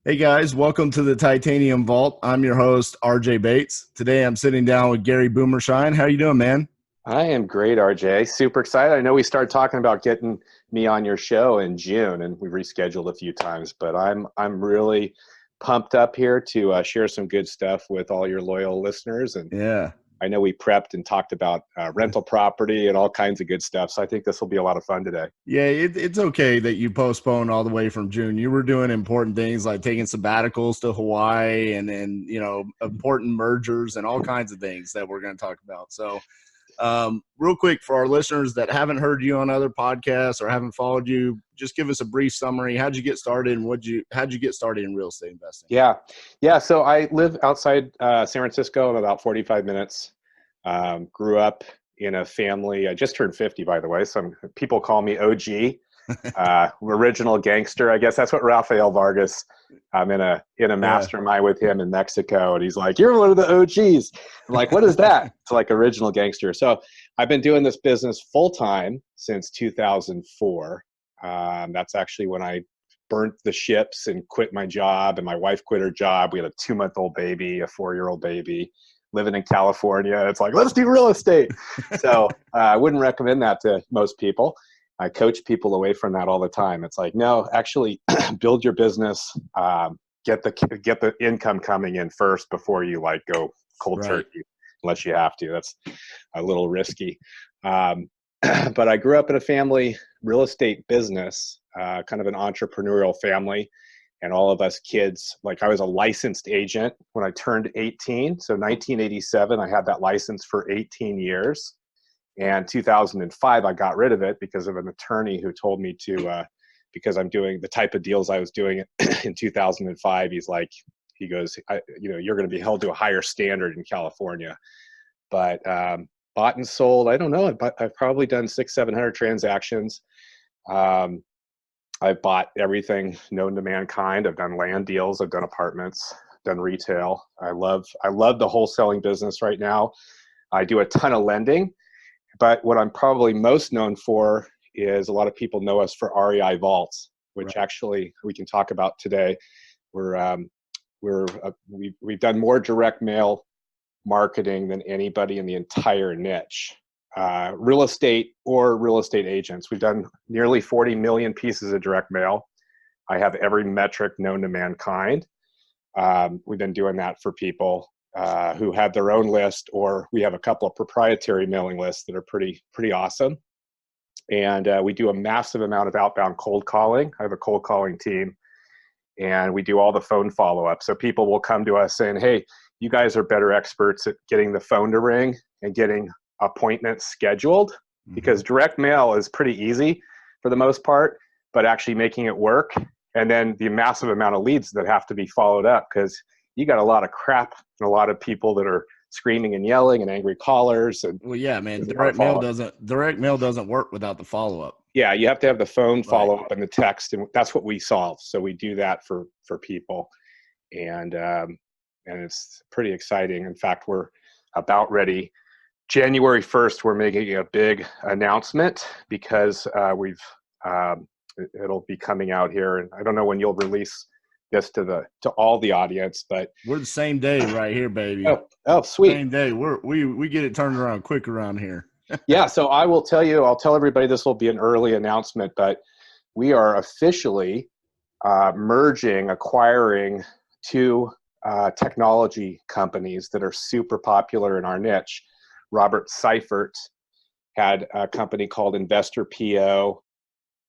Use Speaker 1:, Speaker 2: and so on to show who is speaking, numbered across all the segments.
Speaker 1: Hey guys, welcome to the Titanium Vault. I'm your host, RJ Bates. Today I'm sitting down with Gary Boomershine. How you doing, man?
Speaker 2: I am great, RJ. Super excited. I know we started talking about getting me on your show in June, and we rescheduled a few times. But I'm really pumped up here to share some good stuff with all your loyal listeners. And
Speaker 1: Yeah.
Speaker 2: I know we prepped and talked about rental property and all kinds of good stuff. So I think this will be a lot of fun today.
Speaker 1: Yeah, it's okay that you postponed all the way from June. You were doing important things like taking sabbaticals to Hawaii and important mergers and all kinds of things that we're going to talk about. So real quick for our listeners that haven't heard you on other podcasts or haven't followed you, just give us a brief summary. How'd you get started and how'd you get started in real estate investing?
Speaker 2: Yeah, yeah. So I live outside San Francisco. I'm about 45 minutes. Grew up in a family. I just turned 50, by the way. Some people call me OG. Original gangster. I guess that's what Rafael Vargas. I'm in a
Speaker 1: Yeah.
Speaker 2: mastermind with him in Mexico, and he's like, "You're one of the OGs." I'm like, "What is that?" It's like original gangster. So I've been doing this business full time since 2004. That's actually when I burnt the ships and quit my job, and my wife quit her job. We had a 2-month-old baby, a 4-year-old baby, living in California. It's like, let's do real estate. So I wouldn't recommend that to most people. I coach people away from that all the time. It's like, no, actually build your business, get the income coming in first before you like go cold
Speaker 1: Right.
Speaker 2: turkey, unless you have to. That's a little risky. Um, but I grew up in a family real estate business, kind of an entrepreneurial family. And all of us kids, like I was a licensed agent when I turned 18. So 1987, I had that license for 18 years. And 2005, I got rid of it because of an attorney who told me to, because I'm doing the type of deals I was doing in 2005. He goes, you're going to be held to a higher standard in California. But bought and sold, I don't know. I've probably done 600-700 transactions. I've bought everything known to mankind. I've done land deals. I've done apartments. Done retail. I love the wholesaling business right now. I do a ton of lending. But what I'm probably most known for is a lot of people know us for REI vaults, which
Speaker 1: Right.
Speaker 2: actually we can talk about today. We've done more direct mail marketing than anybody in the entire niche. Real estate or real estate agents. We've done nearly 40 million pieces of direct mail. I have every metric known to mankind. We've been doing that for people who have their own list, or we have a couple of proprietary mailing lists that are pretty awesome. And we do a massive amount of outbound cold calling. I have a cold calling team, and we do all the phone follow-up. So people will come to us saying, hey, you guys are better experts at getting the phone to ring and getting appointments scheduled,
Speaker 1: Mm-hmm.
Speaker 2: because direct mail is pretty easy for the most part, but actually making it work, and then the massive amount of leads that have to be followed up, because you got a lot of crap and a lot of people that are screaming and yelling and angry callers, and
Speaker 1: Well, yeah, man.
Speaker 2: there's a lot of follow-up.
Speaker 1: Direct mail doesn't work without the follow up.
Speaker 2: Yeah, you have to have the phone
Speaker 1: Right.
Speaker 2: follow up and the text, and that's what we solve. So we do that for people, and it's pretty exciting. In fact, we're about ready. January 1st, we're making a big announcement because it'll be coming out here, and I don't know when you'll release this to all the audience, but
Speaker 1: We're the same day right here, baby.
Speaker 2: oh sweet.
Speaker 1: Same day. We get it turned around quick around here.
Speaker 2: Yeah, so I'll tell everybody this will be an early announcement, but we are officially acquiring two technology companies that are super popular in our niche. Robert Seifert had a company called Investor PO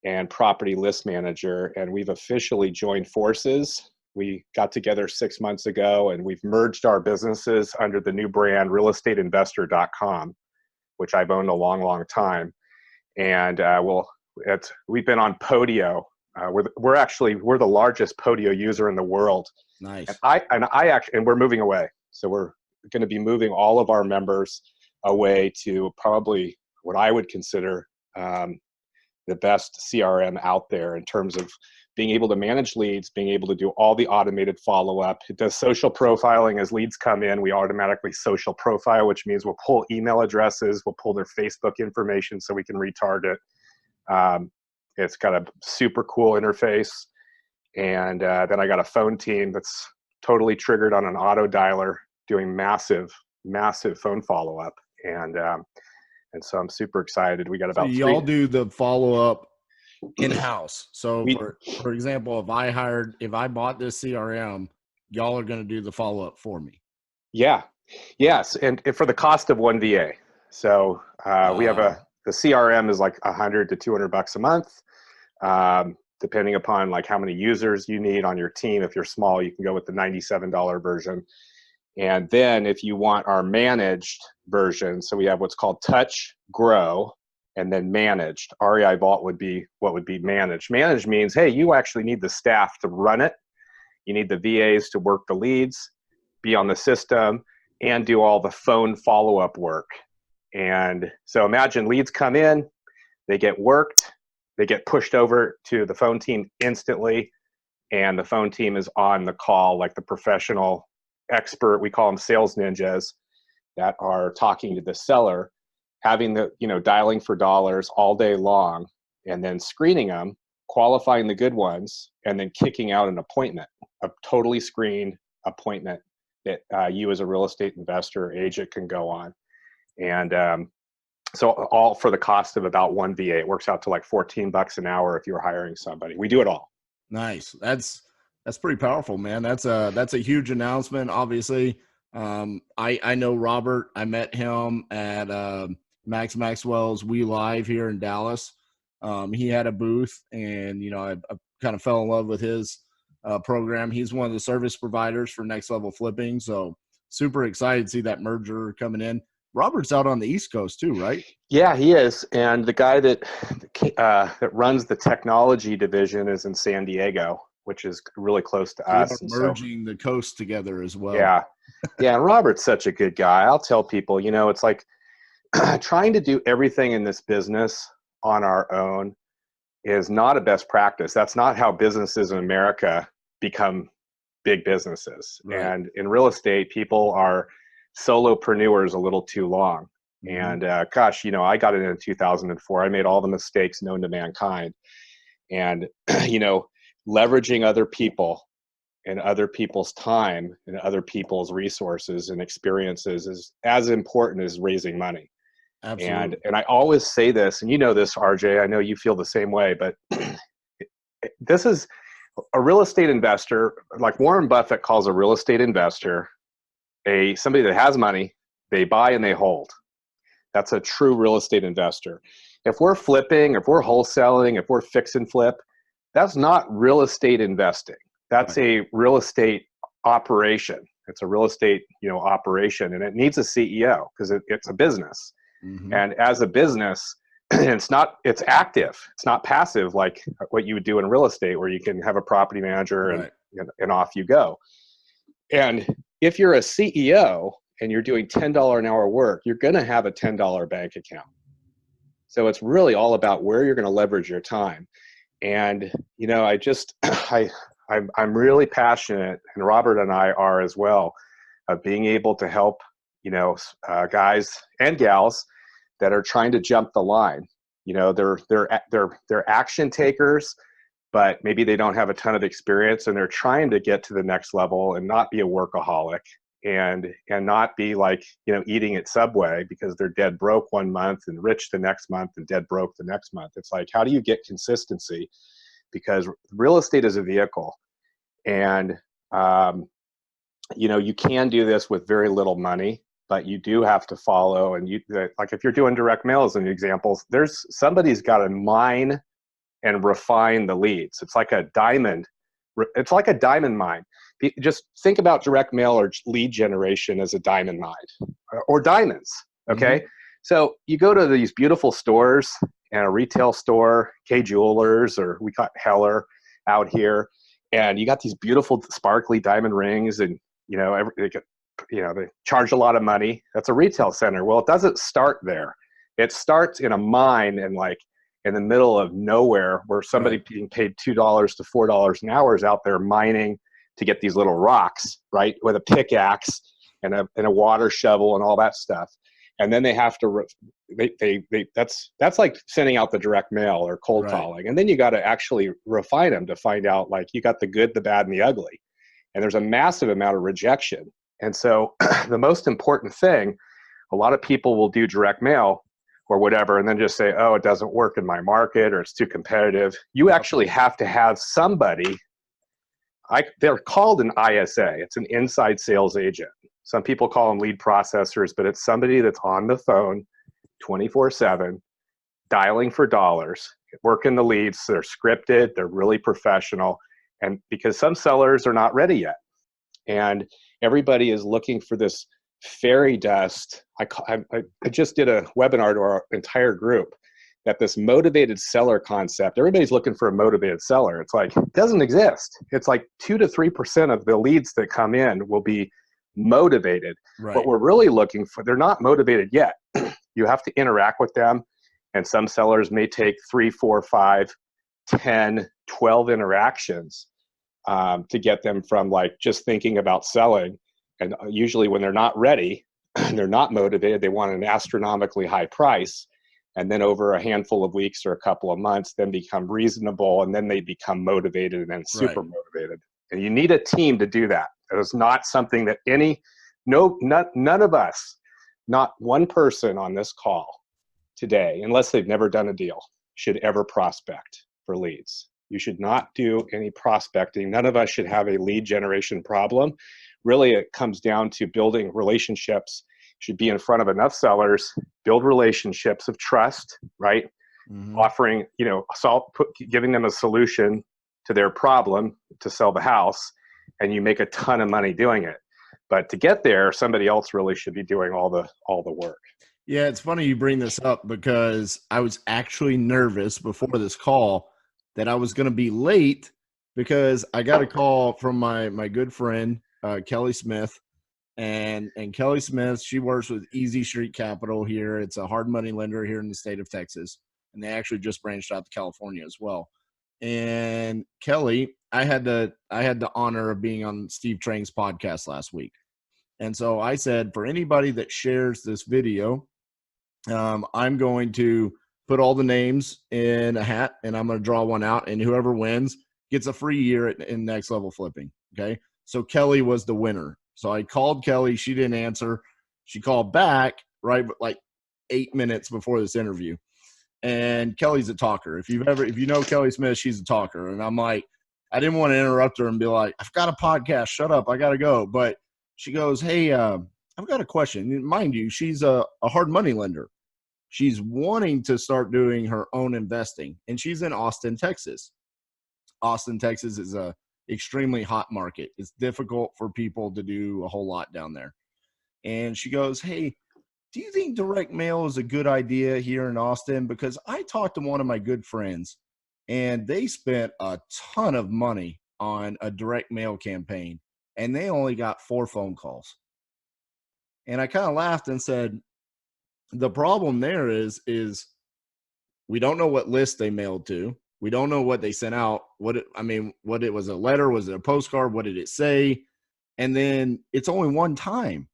Speaker 2: and Property List Manager, and we've officially joined forces. We got together 6 months ago, and we've merged our businesses under the new brand realestateinvestor.com, which I've owned a long, long time. And we've been on Podio. We're the largest Podio user in the world, and
Speaker 1: Nice.
Speaker 2: and we're moving away. So we're going to be moving all of our members away to probably what I would consider the best CRM out there in terms of being able to manage leads, being able to do all the automated follow-up. It does social profiling. As leads come in, we automatically social profile, which means we'll pull email addresses, we'll pull their Facebook information so we can retarget. It's got a super cool interface. And then I got a phone team that's totally triggered on an auto dialer doing massive phone follow-up. And so I'm super excited. We got
Speaker 1: So
Speaker 2: about
Speaker 1: y'all do the follow-up in-house. So
Speaker 2: we,
Speaker 1: for example, if I bought this CRM, y'all are going to do the follow-up for me.
Speaker 2: Yeah. Yes. And for the cost of one VA. So we have the CRM is like $100 to $200 a month. Depending upon like how many users you need on your team. If you're small, you can go with the $97 version. And then if you want our managed version, so we have what's called Touch, Grow, and then Managed. REI Vault would be what would be managed. Managed means, hey, you actually need the staff to run it. You need the VAs to work the leads, be on the system, and do all the phone follow-up work. And so imagine leads come in, they get worked, they get pushed over to the phone team instantly, and the phone team is on the call like the professional expert, we call them sales ninjas, that are talking to the seller, having the, dialing for dollars all day long, and then screening them, qualifying the good ones, and then kicking out an appointment, a totally screened appointment that you as a real estate investor or agent can go on. And so all for the cost of about one VA. It works out to like $14 an hour if you're hiring somebody. We do it all.
Speaker 1: Nice. That's pretty powerful, man. That's a huge announcement. Obviously, I know Robert. I met him at Maxwell's We Live here in Dallas. He had a booth, and I kind of fell in love with his program. He's one of the service providers for Next Level Flipping. So super excited to see that merger coming in. Robert's out on the East Coast too, right?
Speaker 2: Yeah, he is. And the guy that runs the technology division is in San Diego, which is really close to us.
Speaker 1: And merging the coast together as well.
Speaker 2: Yeah. Yeah. And Robert's such a good guy. I'll tell people, it's like trying to do everything in this business on our own is not a best practice. That's not how businesses in America become big businesses. Right. And in real estate, people are solopreneurs a little too long. Mm-hmm. And gosh, I got it in 2004. I made all the mistakes known to mankind. And, leveraging other people and other people's time and other people's resources and experiences is as important as raising money. Absolutely. And I always say this, and this, RJ, I know you feel the same way, but this is a real estate investor, like Warren Buffett calls a real estate investor somebody that has money, they buy and they hold. That's a true real estate investor. If we're flipping, if we're wholesaling, if we're fix and flip, that's not real estate investing. That's a real estate operation. It's a real estate, operation, and it needs a CEO because it's a business. Mm-hmm. And as a business, it's active. It's not passive like what you would do in real estate, where you can have a property manager and off you go. And if you're a CEO and you're doing $10 an hour work, you're going to have a $10 bank account. So it's really all about where you're going to leverage your time. And, I'm really passionate, and Robert and I are as well, of being able to help, guys and gals that are trying to jump the line. They're action takers, but maybe they don't have a ton of experience, and they're trying to get to the next level and not be a workaholic and not be like, eating at Subway because they're dead broke one month and rich the next month and dead broke the next month. It's like, how do you get consistency? Because real estate is a vehicle, and, you can do this with very little money, but you do have to follow. And like if you're doing direct mail as an example, somebody's got to mine and refine the leads. It's like a diamond. It's like a diamond mine. Just think about direct mail or lead generation as a diamond mine or diamonds. Okay. Mm-hmm. So you go to these beautiful stores and a retail store, K Jewelers, or we got Heller out here, and you got these beautiful sparkly diamond rings, and they charge a lot of money. That's a retail center. Well, it doesn't start there. It starts in a mine and like in the middle of nowhere, where somebody being paid $2 to $4 an hour is out there mining to get these little rocks, right, with a pickaxe and a water shovel and all that stuff. And then they have to that's like sending out the direct mail or cold calling. And then you got to actually refine them to find out, like, you got the good, the bad, and the ugly. And there's a massive amount of rejection. And so the most important thing, a lot of people will do direct mail or whatever, and then just say, oh, it doesn't work in my market, or it's too competitive. You actually have to have somebody, they're called an ISA. It's an inside sales agent. Some people call them lead processors, but it's somebody that's on the phone 24/7, dialing for dollars, working the leads. They're scripted, they're really professional. And because some sellers are not ready yet, and everybody is looking for this fairy dust. I just did a webinar to our entire group that this motivated seller concept, everybody's looking for a motivated seller. It's like, it doesn't exist. It's like 2 to 3% of the leads that come in will be motivated. What we're really looking for, they're not motivated yet. You have to interact with them. And some sellers may take 3, 4, 5, 10, 12 interactions to get them from like just thinking about selling. And usually when they're not ready, they're not motivated, they want an astronomically high price. And then over a handful of weeks or a couple of months, then become reasonable, and then they become motivated and then super motivated. And you need a team to do that. It is not something that none of us, not one person on this call today, unless they've never done a deal, should ever prospect for leads. You should not do any prospecting. None of us should have a lead generation problem. Really, it comes down to building relationships. You should be in front of enough sellers, build relationships of trust, right? Offering, giving them a solution to their problem to sell the house, and you make a ton of money doing it. But to get there, somebody else really should be doing all the work.
Speaker 1: Yeah, it's funny you bring this up, because I was actually nervous before this call that I was going to be late, because I got a call from my good friend, Kelly Smith. And Kelly Smith, she works with Easy Street Capital here. It's a hard money lender here in the state of Texas. And they actually just branched out to California as well. And Kelly, I had the honor of being on Steve Trang's podcast last week. And so I said, for anybody that shares this video, I'm going to put all the names in a hat, and I'm going to draw one out, and whoever wins gets a free year in Next Level Flipping. Okay. So Kelly was the winner. So I called Kelly. She didn't answer. She called back like 8 minutes before this interview. And Kelly's a talker. If you know Kelly Smith, she's a talker. And I'm like, I didn't want to interrupt her and be like, I've got a podcast. Shut up. I got to go. But she goes, hey, I've got a question. Mind you, she's a hard money lender. She's wanting to start doing her own investing. And she's in Austin, Texas. Austin, Texas is a extremely hot market. It's difficult for people to do a whole lot down there. And she goes, hey, do you think direct mail is a good idea here in Austin? Because I talked to one of my good friends, and they spent a ton of money on a direct mail campaign, and they only got 4 phone calls. And I kind of laughed and said, the problem there is we don't know what list they mailed to. We don't know what they sent out. What it was, a letter? Was it a postcard? What did it say? And then it's only one time.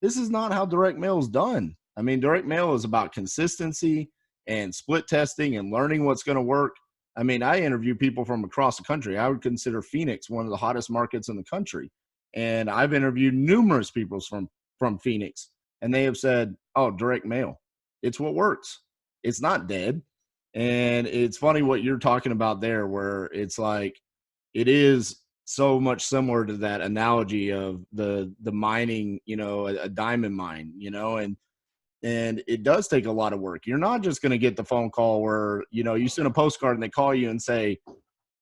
Speaker 1: This is not how direct mail is done. I mean, direct mail is about consistency and split testing and learning what's going to work. I mean, I interview people from across the country. I would consider Phoenix one of the hottest markets in the country. And I've interviewed numerous people from Phoenix, and they have said, oh, direct mail, it's what works. It's not dead. And it's funny what you're talking about there, where it's like, it is so much similar to that analogy of the mining, a diamond mine, and it does take a lot of work. You're not just going to get the phone call where, you send a postcard and they call you and say,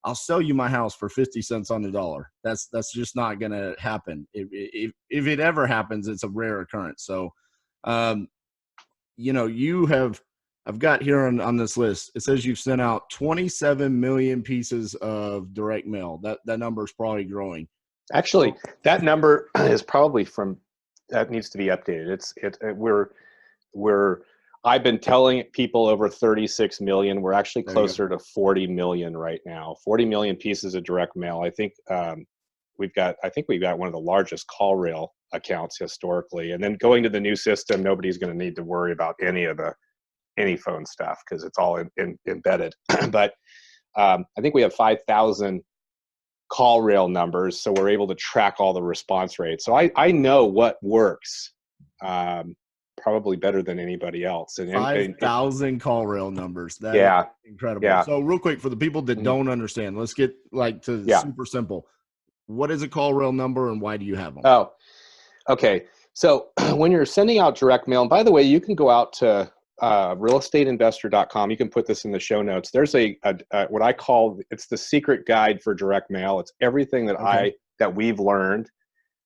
Speaker 1: I'll sell you my house for 50 cents on the dollar. That's just not going to happen. If it ever happens, it's a rare occurrence. So, I've got here on this list, it says you've sent out 27 million pieces of direct mail. That number is probably growing.
Speaker 2: Actually, that number is probably that needs to be updated. I've been telling people over 36 million. We're actually closer to 40 million right now. 40 million pieces of direct mail. I think I think we've got one of the largest call rail accounts historically. And then going to the new system, nobody's going to need to worry about any phone stuff because it's all embedded. But I think we have 5,000 call rail numbers, so we're able to track all the response rates. So I know what works probably better than anybody else. And
Speaker 1: 5,000 call rail numbers. That
Speaker 2: yeah,
Speaker 1: is incredible.
Speaker 2: yeah.
Speaker 1: So real quick, for the people that don't understand, let's get to super simple. What is a call rail number and why do you have them?
Speaker 2: Oh, okay. So when you're sending out direct mail, and by the way, you can go out to realestateinvestor.com. You can put this in the show notes. There's a what I call, it's the secret guide for direct mail. It's everything that that we've learned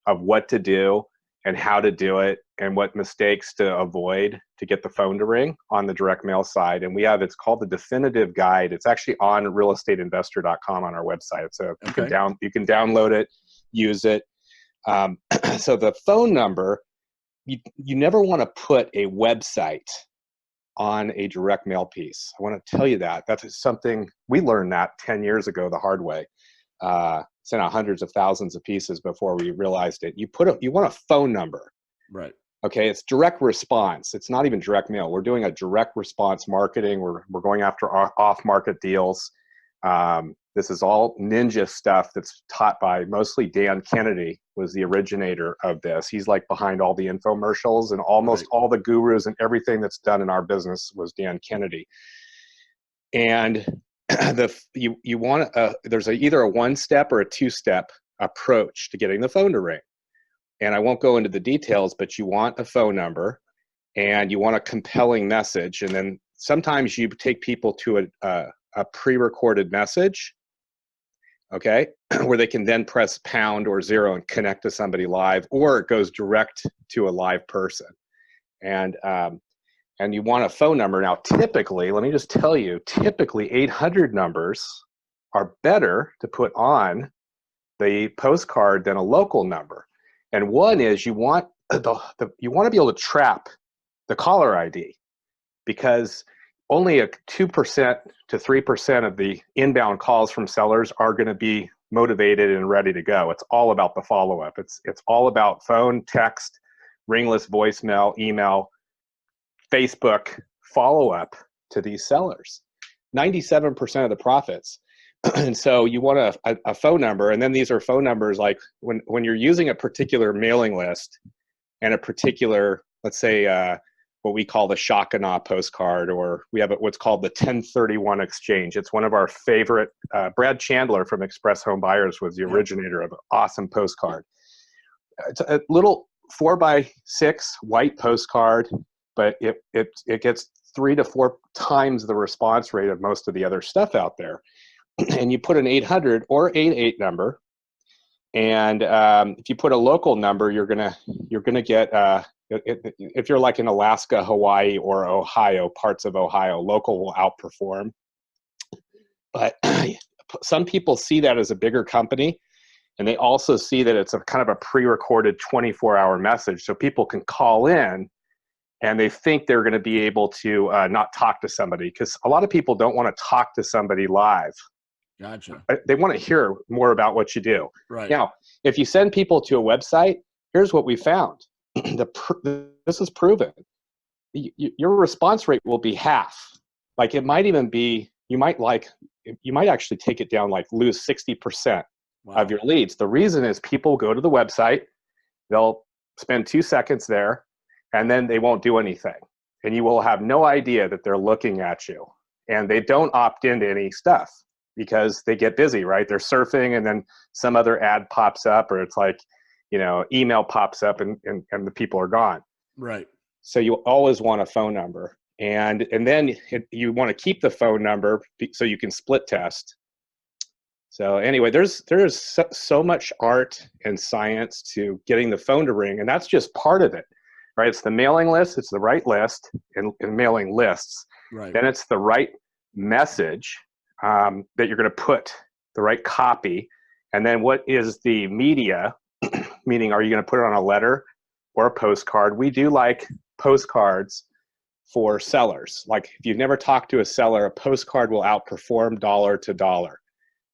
Speaker 2: of what to do and how to do it and what mistakes to avoid to get the phone to ring on the direct mail side. And it's called the definitive guide. It's actually on realestateinvestor.com on our website. So you can download it, use it. So the phone number, you never want to put a website on a direct mail piece. I want to tell you that. That's something we learned that 10 years ago the hard way. Sent out hundreds of thousands of pieces before we realized it. You want a phone number.
Speaker 1: Right.
Speaker 2: Okay, it's direct response. It's not even direct mail. We're doing a direct response marketing. We're going after off-market deals. This is all ninja stuff that's taught by mostly Dan Kennedy, was the originator of this. He's like behind all the infomercials, and almost all the gurus and everything that's done in our business was Dan Kennedy. And you want there's either a one-step or a two-step approach to getting the phone to ring. And I won't go into the details, but you want a phone number and you want a compelling message. And then sometimes you take people to a pre-recorded message, okay, where they can then press pound or 0 and connect to somebody live, or it goes direct to a live person. And you want a phone number. Now, typically, let me just tell you, typically 800 numbers are better to put on the postcard than a local number. And one is you want you want to be able to trap the caller ID, because only a 2% to 3% of the inbound calls from sellers are going to be motivated and ready to go. It's all about the follow-up. It's all about phone, text, ringless voicemail, email, Facebook follow-up to these sellers. 97% of the profits. And so you want a phone number, and then these are phone numbers like when you're using a particular mailing list and a particular, let's say, what we call the shock and awe postcard, or we have what's called the 1031 exchange. It's one of our favorite. Brad Chandler from Express Home Buyers was the originator of an awesome postcard. It's a little 4x6 white postcard, but it gets 3 to 4 times the response rate of most of the other stuff out there. And you put an 800 or 88 number, and if you put a local number, you're gonna get if you're like in Alaska, Hawaii, or Ohio, parts of Ohio, local will outperform. But some people see that as a bigger company, and they also see that it's a kind of a pre-recorded 24-hour message, so people can call in and they think they're going to be able to not talk to somebody, because a lot of people don't want to talk to somebody live.
Speaker 1: Gotcha.
Speaker 2: They want to hear more about what you do.
Speaker 1: Right.
Speaker 2: Now, if you send people to a website, here's what we found. This is proven. Your response rate will be half. Like it might even be, you might actually take it down, like lose 60% of your leads. The reason is people go to the website, they'll spend 2 seconds there, and then they won't do anything. And you will have no idea that they're looking at you. And they don't opt into any stuff because they get busy, right? They're surfing, and then some other ad pops up, or it's like, email pops up and the people are gone.
Speaker 1: Right.
Speaker 2: So you always want a phone number. And then you want to keep the phone number so you can split test. So anyway, there's so much art and science to getting the phone to ring, and that's just part of it, right? It's the mailing list, it's the right list and mailing lists.
Speaker 1: Right.
Speaker 2: Then it's the right message that you're going to put, the right copy, and then what is the media, meaning are you going to put it on a letter or a postcard? We do like postcards for sellers. Like if you've never talked to a seller, a postcard will outperform dollar to dollar.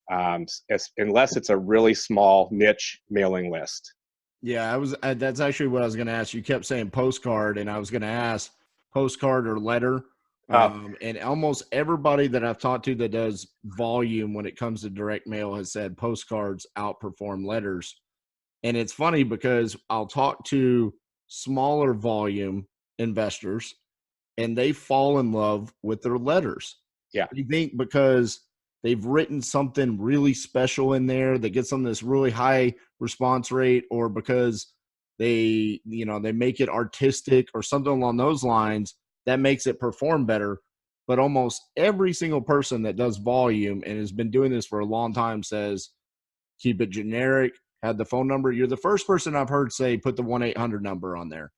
Speaker 2: unless it's a really small niche mailing list.
Speaker 1: Yeah, that's actually what I was going to ask. You kept saying postcard, and I was going to ask postcard or letter. And almost everybody that I've talked to that does volume when it comes to direct mail has said postcards outperform letters. And it's funny because I'll talk to smaller volume investors and they fall in love with their letters.
Speaker 2: Yeah.
Speaker 1: I think because they've written something really special in there that gets them this really high response rate, or because they make it artistic or something along those lines that makes it perform better. But almost every single person that does volume and has been doing this for a long time says, keep it generic, have the phone number. You're the first person I've heard say, put the 1-800 number on there.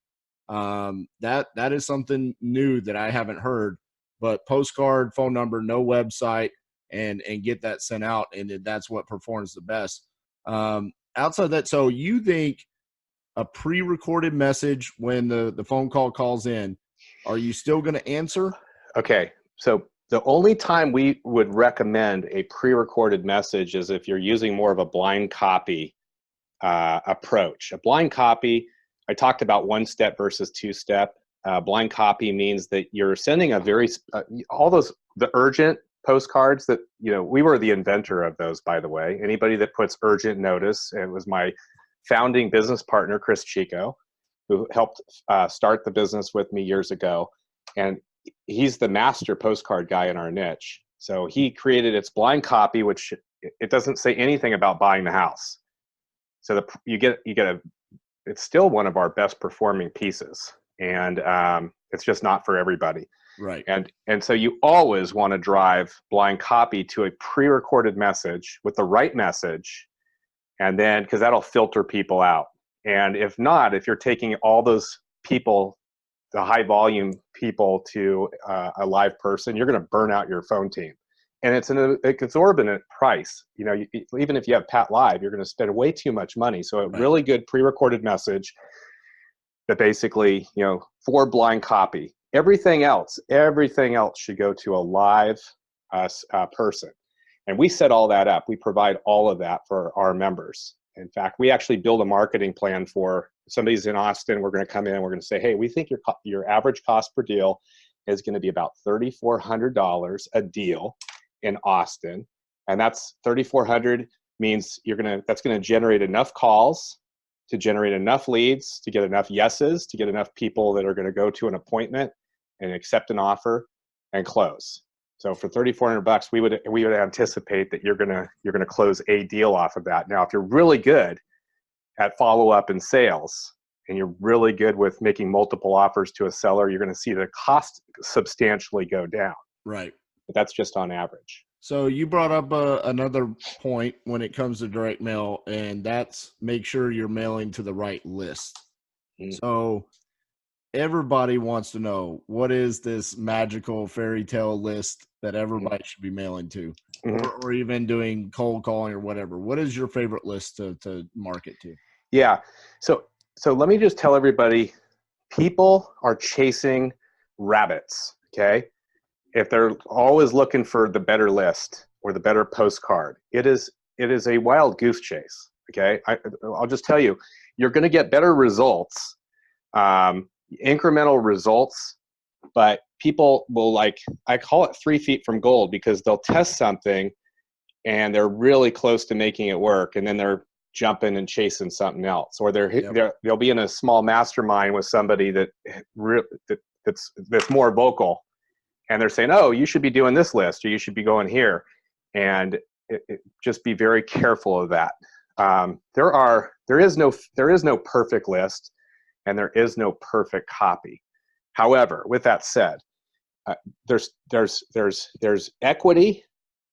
Speaker 1: That is something new that I haven't heard, but postcard, phone number, no website, and get that sent out. And that's what performs the best. Outside of that, so you think a pre-recorded message when the phone call calls in, are you still going to answer?
Speaker 2: Okay. So the only time we would recommend a pre-recorded message is if you're using more of a blind copy approach. A blind copy, I talked about 1-step versus 2-step. Blind copy means that you're sending a very the urgent postcards that, we were the inventor of those, by the way. Anybody that puts urgent notice, it was my founding business partner, Chris Chico, who helped start the business with me years ago. And he's the master postcard guy in our niche. So he created its blind copy, which it doesn't say anything about buying the house. So it's still one of our best performing pieces. And it's just not for everybody.
Speaker 1: Right.
Speaker 2: And so you always want to drive blind copy to a pre-recorded message with the right message. And then, because that'll filter people out. And if not, if you're taking all those people, the high volume people, to a live person, you're going to burn out your phone team. And it's an exorbitant price. Even if you have Pat Live, you're going to spend way too much money. So a really good pre-recorded message that basically, for blind copy. Everything else should go to a live person. And we set all that up. We provide all of that for our members. In fact, we actually build a marketing plan for somebody's in Austin. We're going to come in. We're going to say, hey, we think your average cost per deal is going to be about $3,400 a deal in Austin. And that's $3,400 means that's going to generate enough calls to generate enough leads, to get enough yeses, to get enough people that are going to go to an appointment and accept an offer and close. So for $3,400, we would anticipate that you're gonna close a deal off of that. Now, if you're really good at follow up and sales, and you're really good with making multiple offers to a seller, you're going to see the cost substantially go down.
Speaker 1: Right.
Speaker 2: But that's just on average.
Speaker 1: So you brought up another point when it comes to direct mail, and that's make sure you're mailing to the right list. So everybody wants to know, what is this magical fairy tale list that everybody should be mailing to, or even doing cold calling or whatever? What is your favorite list to market to?
Speaker 2: Yeah. So let me just tell everybody, people are chasing rabbits. Okay. If they're always looking for the better list or the better postcard, it is a wild goose chase. Okay. I'll just tell you, you're going to get better results, incremental results, but people will, I call it 3 feet from gold, because they'll test something and they're really close to making it work, and then they're jumping and chasing something else, or they'll be in a small mastermind with somebody that's more vocal, and they're saying, oh, you should be doing this list, or you should be going here. And just be very careful of that. There is no perfect list, and there is no perfect copy. However, with that said, there's equity.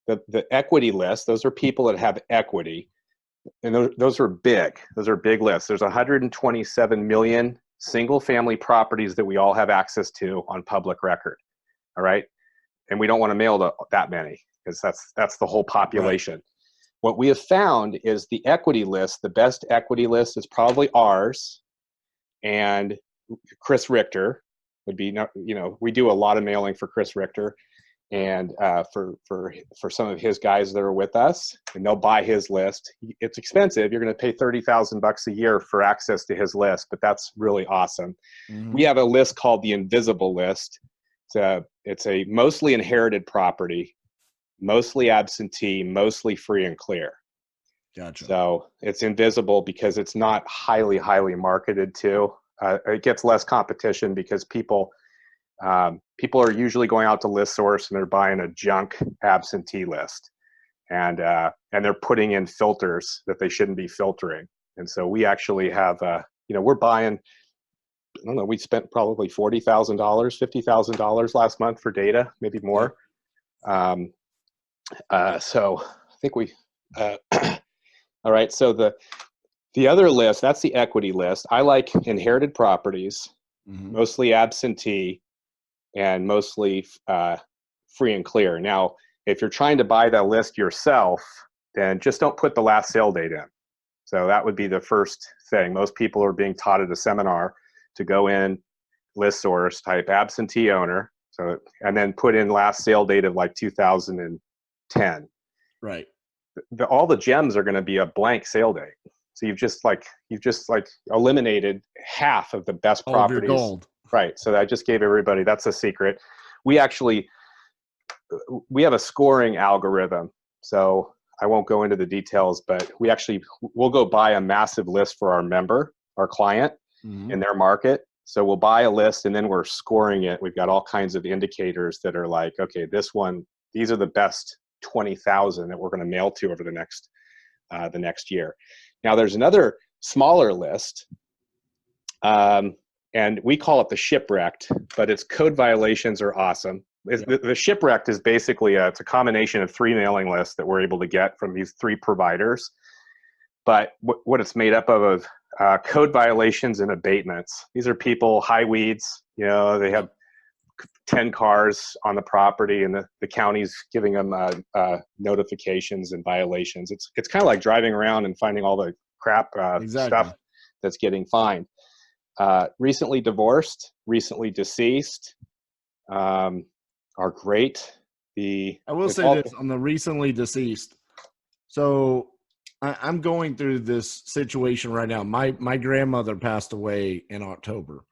Speaker 2: The equity list, those are people that have equity, and those are big. Those are big lists. There's 127 million single family properties that we all have access to on public record. All right, and we don't want to mail to that many, because that's the whole population. Right. What we have found is the equity list, the best equity list, is probably ours and Chris Richter would be, we do a lot of mailing for Chris Richter. and for some of his guys that are with us, and they'll buy his list. It's expensive. You're going to pay $30,000 a year for access to his list, but that's really awesome. We have a list called the Invisible List. It's a mostly inherited property, mostly absentee, mostly free and clear.
Speaker 1: Gotcha.
Speaker 2: So it's invisible because it's not highly marketed to. It gets less competition because people are usually going out to list source and they're buying a junk absentee list, and they're putting in filters that they shouldn't be filtering. And so we actually have we're buying, I don't know, we spent probably $40,000, $50,000 last month for data, maybe more. So I think we all right. So the other list, that's the equity list. I like inherited properties, mostly absentee, and mostly free and clear. Now, if you're trying to buy that list yourself, then just don't put the last sale date in. So that would be the first thing. Most people are being taught at a seminar to go in, list source, type absentee owner, and then put in last sale date of like 2010.
Speaker 1: Right.
Speaker 2: All the gems are going to be a blank sale date. So you've just eliminated half of the best
Speaker 1: all
Speaker 2: properties.
Speaker 1: Of your gold.
Speaker 2: Right. So I just gave everybody, that's a secret. We have a scoring algorithm. So I won't go into the details, but we'll go buy a massive list for our client in their market. So we'll buy a list and then we're scoring it. We've got all kinds of indicators that are like, okay, these are the best 20,000 that we're going to mail to over the next year. Now there's another smaller list, and we call it the shipwrecked, but its code violations are awesome. The shipwrecked is basically it's a combination of 3 mailing lists that we're able to get from these 3 providers. But what it's made up of code violations and abatements. These are people, high weeds, they have 10 cars on the property and the county's giving them notifications and violations. It's kind of like driving around and finding all the crap stuff that's getting fined. Recently divorced, recently deceased are great. I
Speaker 1: will say this on the recently deceased. So I'm going through this situation right now. My grandmother passed away in October.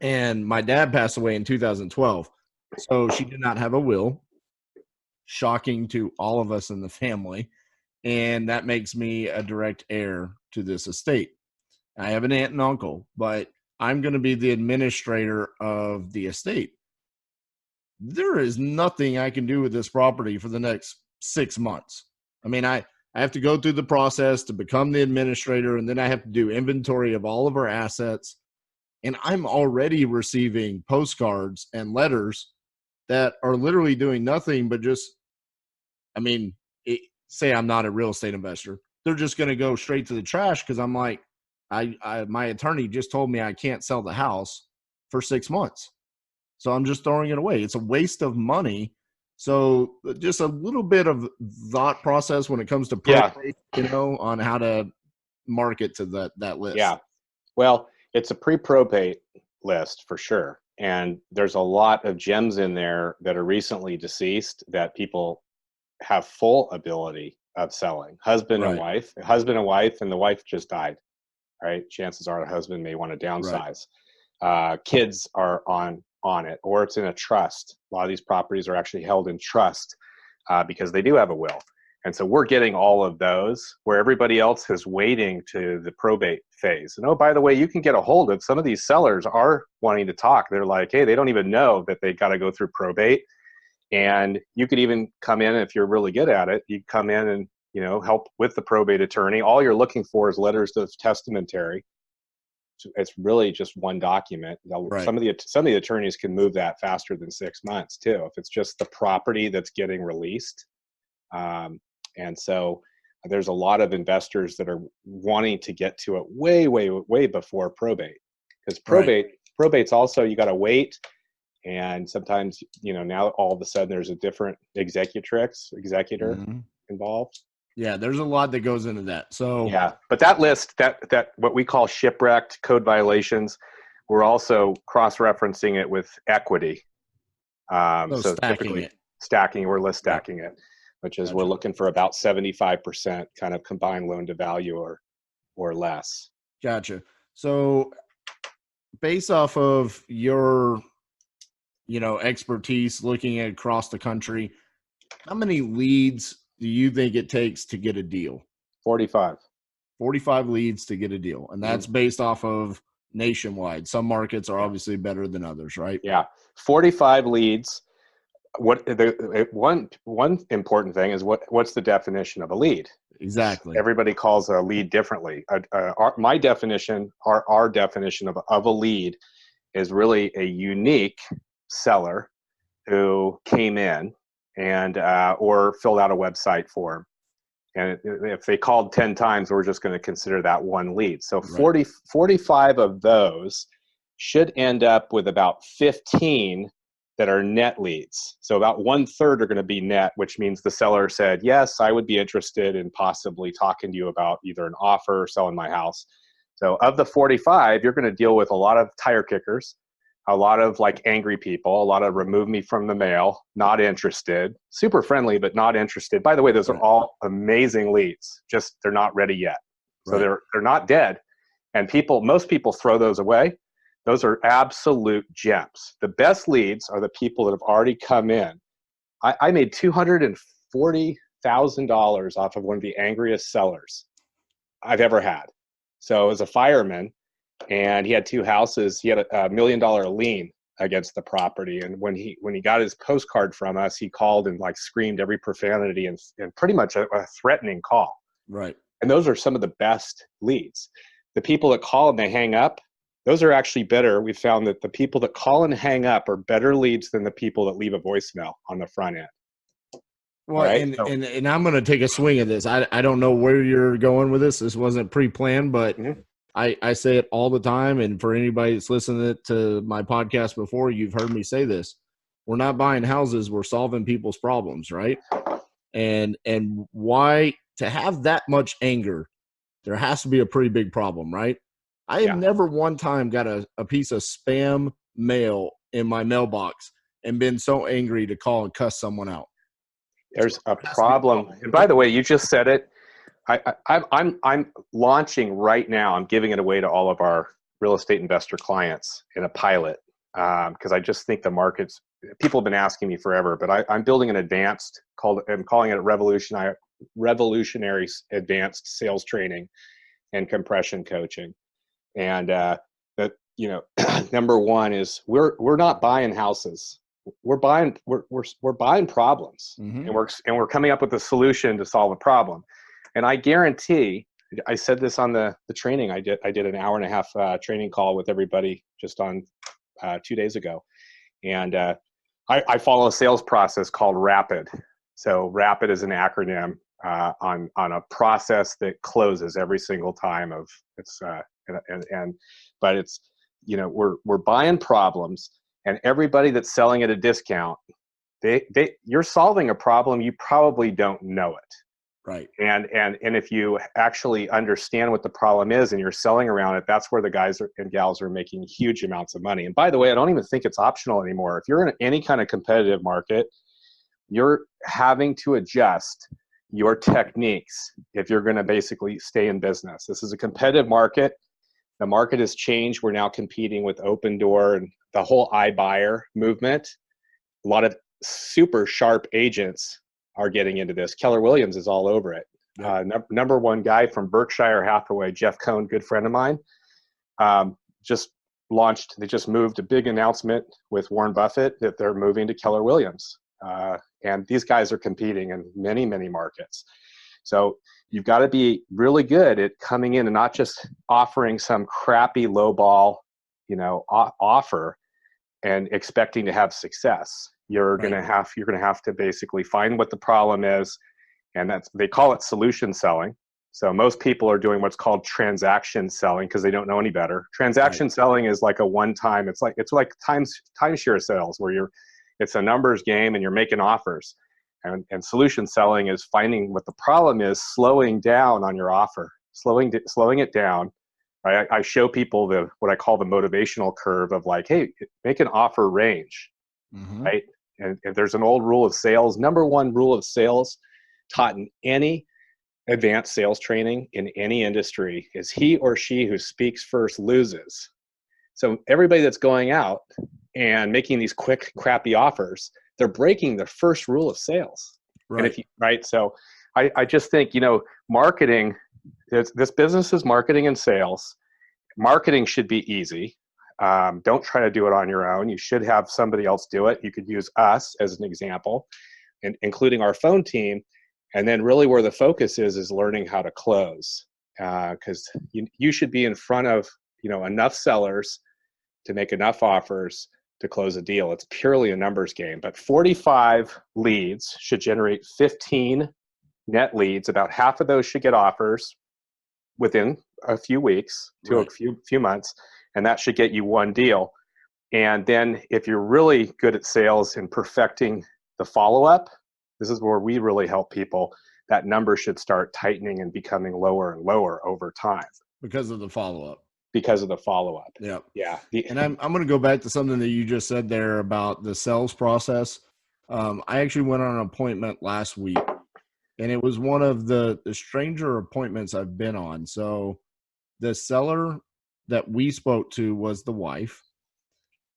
Speaker 1: And my dad passed away in 2012. So she did not have a will. Shocking to all of us in the family. And that makes me a direct heir to this estate. I have an aunt and uncle, but I'm going to be the administrator of the estate. There is nothing I can do with this property for the next 6 months. I mean, I have to go through the process to become the administrator, and then I have to do inventory of all of our assets. And I'm already receiving postcards and letters that are literally doing nothing but just, say I'm not a real estate investor. They're just going to go straight to the trash because I'm like, my attorney just told me I can't sell the house for 6 months. So I'm just throwing it away. It's a waste of money. So just a little bit of thought process when it comes to probate, on how to market to that list.
Speaker 2: Yeah. Well, it's a pre-probate list for sure. And there's a lot of gems in there that are recently deceased that people have full ability of selling. Husband and wife, and the wife just died, right? Chances are the husband may want to downsize. Kids are on it, or it's in a trust. A lot of these properties are actually held in trust because they do have a will. And so we're getting all of those where everybody else is waiting to the probate phase. And by the way, you can get a hold of some of these sellers are wanting to talk. They're like, hey, they don't even know that they got to go through probate. And you could even come in if you're really good at it. You come in and help with the probate attorney. All you're looking for is letters of testamentary. It's really just one document. Some of the attorneys can move that faster than 6 months too, if it's just the property that's getting released. And so there's a lot of investors that are wanting to get to it way before probate, because probate's also, you got to wait. And sometimes, now all of a sudden there's a different executor involved.
Speaker 1: Yeah, there's a lot that goes into that. So
Speaker 2: yeah, but that list, that what we call shipwrecked code violations, we're also cross-referencing it with equity.
Speaker 1: So
Speaker 2: So
Speaker 1: stacking
Speaker 2: typically
Speaker 1: it.
Speaker 2: stacking or list stacking it, which is we're
Speaker 1: Gotcha.
Speaker 2: looking for about 75% kind of combined loan to value or less.
Speaker 1: Gotcha. So based off of your, expertise looking at across the country, how many leads do you think it takes to get a deal?
Speaker 2: 45.
Speaker 1: 45 leads to get a deal. And
Speaker 2: Mhm.
Speaker 1: that's based off of nationwide. Some markets are
Speaker 2: Yeah.
Speaker 1: obviously better than others, right?
Speaker 2: Yeah. 45 leads. One important thing is what's the definition of a lead?
Speaker 1: Exactly.
Speaker 2: Everybody calls a lead differently. My definition, our definition of a lead, is really a unique seller who came in and or filled out a website form. And if they called 10 times, we're just going to consider that one lead. So
Speaker 1: Right.
Speaker 2: 45 of those should end up with about 15 that are net leads. So about 1/3 are going to be net, which means the seller said, yes, I would be interested in possibly talking to you about either an offer or selling my house. So of the 45, you're going to deal with a lot of tire kickers, a lot of like angry people, a lot of remove me from the mail, not interested, super friendly, but not interested. By the way, those are
Speaker 1: Right.
Speaker 2: all amazing leads, just they're not ready yet. So
Speaker 1: Right.
Speaker 2: they're not dead. And most people throw those away. Those are absolute gems. The best leads are the people that have already come in. I made $240,000 off of one of the angriest sellers I've ever had. So as a fireman, and he had 2 houses, he had a $1 million lien against the property. And when he got his postcard from us, he called and like screamed every profanity and pretty much a threatening call.
Speaker 1: Right.
Speaker 2: And those are some of the best leads. The people that call and they hang up, those are actually better. We found that the people that call and hang up are better leads than the people that leave a voicemail on the front end. All
Speaker 1: Well,
Speaker 2: right.
Speaker 1: and
Speaker 2: So,
Speaker 1: and and I'm going to take a swing at this. I don't know where you're going with this. This wasn't pre-planned, but
Speaker 2: mhm.
Speaker 1: I say it all the time. And for anybody that's listened to my podcast before, you've heard me say this. We're not buying houses. We're solving people's problems, right? And why to have that much anger, there has to be a pretty big problem, right? I have
Speaker 2: Yeah.
Speaker 1: never one time got a piece of spam mail in my mailbox and been so angry to call and cuss someone out.
Speaker 2: There's a
Speaker 1: There has to be a
Speaker 2: problem. And by the way, you just said it. I'm launching right now. I'm giving it away to all of our real estate investor clients in a pilot because I just think the markets. People have been asking me forever, but I'm building an advanced I'm calling it revolutionary advanced sales training and compression coaching. And that number one is we're not buying houses. We're buying problems,
Speaker 1: Mm-hmm.
Speaker 2: and we're coming up with a solution to solve a problem. And I guarantee, I said this on the training I did. I did an hour and a half training call with everybody just on 2 days ago, and I follow a sales process called RAPID. So RAPID is an acronym on a process that closes every single time of it's but it's we're buying problems, and everybody that's selling at a discount, you're solving a problem, you probably don't know it.
Speaker 1: Right.
Speaker 2: And if you actually understand what the problem is and you're selling around it, that's where the guys and gals are making huge amounts of money. And by the way, I don't even think it's optional anymore. If you're in any kind of competitive market, you're having to adjust your techniques if you're going to basically stay in business. This is a competitive market. The market has changed. We're now competing with Open Door and the whole iBuyer movement. A lot of super sharp agents are getting into this. Keller Williams is all over it.
Speaker 1: Yep.
Speaker 2: Number one guy from Berkshire Hathaway, Jeff Cohn, good friend of mine, they just moved a big announcement with Warren Buffett that they're moving to Keller Williams. And these guys are competing in many, many markets. So you've got to be really good at coming in and not just offering some crappy lowball, offer and expecting to have success. You're
Speaker 1: Right.
Speaker 2: going to have to basically find what the problem is, and they call it solution selling. So most people are doing what's called transaction selling because they don't know any better. Transaction selling is like a one-time. It's like timeshare sales where it's a numbers game and you're making offers. And solution selling is finding what the problem is, slowing down on your offer, slowing it down. Right? I show people what I call the motivational curve of like, hey, make an offer range,
Speaker 1: Mm-hmm.
Speaker 2: right? And there's an old rule of sales. Number one rule of sales taught in any advanced sales training in any industry is he or she who speaks first loses. So everybody that's going out and making these quick, crappy offers, they're breaking the first rule of sales.
Speaker 1: Right.
Speaker 2: And if you, right. So I just think, marketing, this business is marketing and sales. Marketing should be easy. Don't try to do it on your own. You should have somebody else do it. You could use us as an example, and including our phone team. And then really where the focus is learning how to close. Because you should be in front of, enough sellers to make enough offers to close a deal. It's purely a numbers game. But 45 leads should generate 15 net leads. About half of those should get offers within a few weeks to a few months, and that should get you one deal. And then if you're really good at sales and perfecting the follow-up, this is where we really help people. That number should start tightening and becoming lower and lower over time.
Speaker 1: Because of the follow-up.
Speaker 2: Because of the follow-up.
Speaker 1: Yep.
Speaker 2: Yeah.
Speaker 1: And I'm going to go back to something that you just said there about the sales process. I actually went on an appointment last week, and it was one of the stranger appointments I've been on. So the seller that we spoke to was the wife,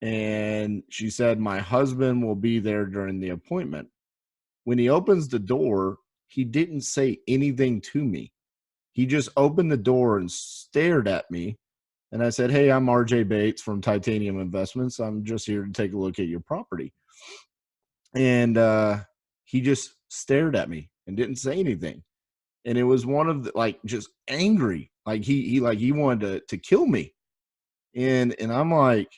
Speaker 1: and she said, my husband will be there during the appointment. When he opens the door, he didn't say anything to me. He just opened the door and stared at me. And I said, hey, I'm RJ Bates from Titanium Investments. I'm just here to take a look at your property. And he just stared at me and didn't say anything. And it was one of the, just angry. He wanted to kill me. And I'm like,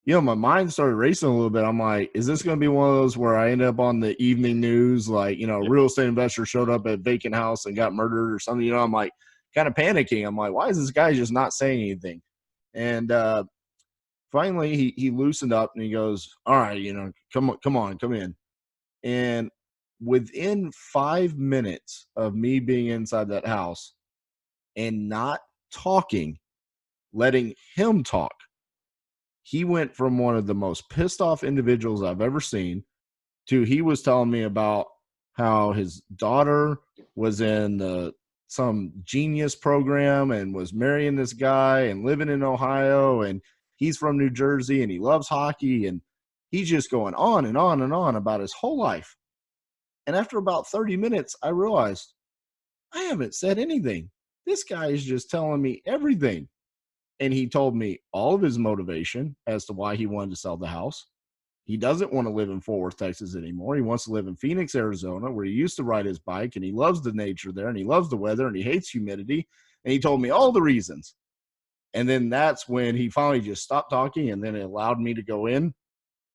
Speaker 1: my mind started racing a little bit. I'm like, is this going to be one of those where I end up on the evening news? Real estate investor showed up at vacant house and got murdered or something. I'm like kind of panicking. I'm like, why is this guy just not saying anything? And finally he loosened up and he goes, all right, come in. And within 5 minutes of me being inside that house and not talking, letting him talk, he went from one of the most pissed off individuals I've ever seen to he was telling me about how his daughter was in some genius program and was marrying this guy and living in Ohio, and he's from New Jersey and he loves hockey, and he's just going on and on and on about his whole life. And after about 30 minutes, I realized I haven't said anything. This guy is just telling me everything. And he told me all of his motivation as to why he wanted to sell the house. He doesn't want to live in Fort Worth, Texas anymore. He wants to live in Phoenix, Arizona, where he used to ride his bike, and he loves the nature there, and he loves the weather, and he hates humidity. And he told me all the reasons. And then that's when he finally just stopped talking, and then it allowed me to go in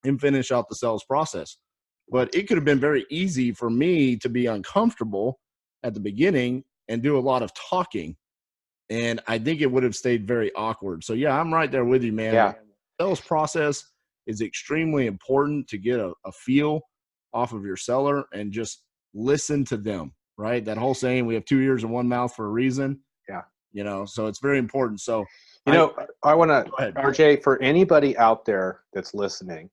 Speaker 1: and finish out the sales process. But it could have been very easy for me to be uncomfortable at the beginning and do a lot of talking. And I think it would have stayed very awkward. So, yeah, I'm right there with you, man.
Speaker 2: Yeah.
Speaker 1: The sales process is extremely important to get a feel off of your seller and just listen to them, right? That whole saying, we have 2 ears and one mouth for a reason.
Speaker 2: Yeah.
Speaker 1: So it's very important. So,
Speaker 2: I want to, RJ, for anybody out there that's listening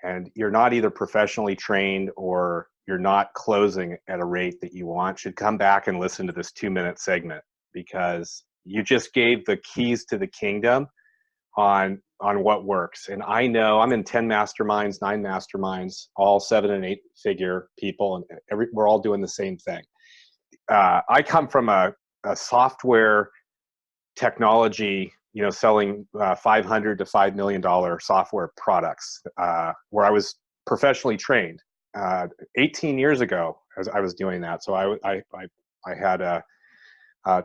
Speaker 2: and you're not either professionally trained or you're not closing at a rate that you want, should come back and listen to this 2-minute segment, because you just gave the keys to the kingdom on what works. And I know I'm in 10 masterminds, 9 masterminds, all 7 and 8 figure people, and we're all doing the same thing. I come from a software technology, selling $500 to $5 million software products, where I was professionally trained 18 years ago as I was doing that. So I had a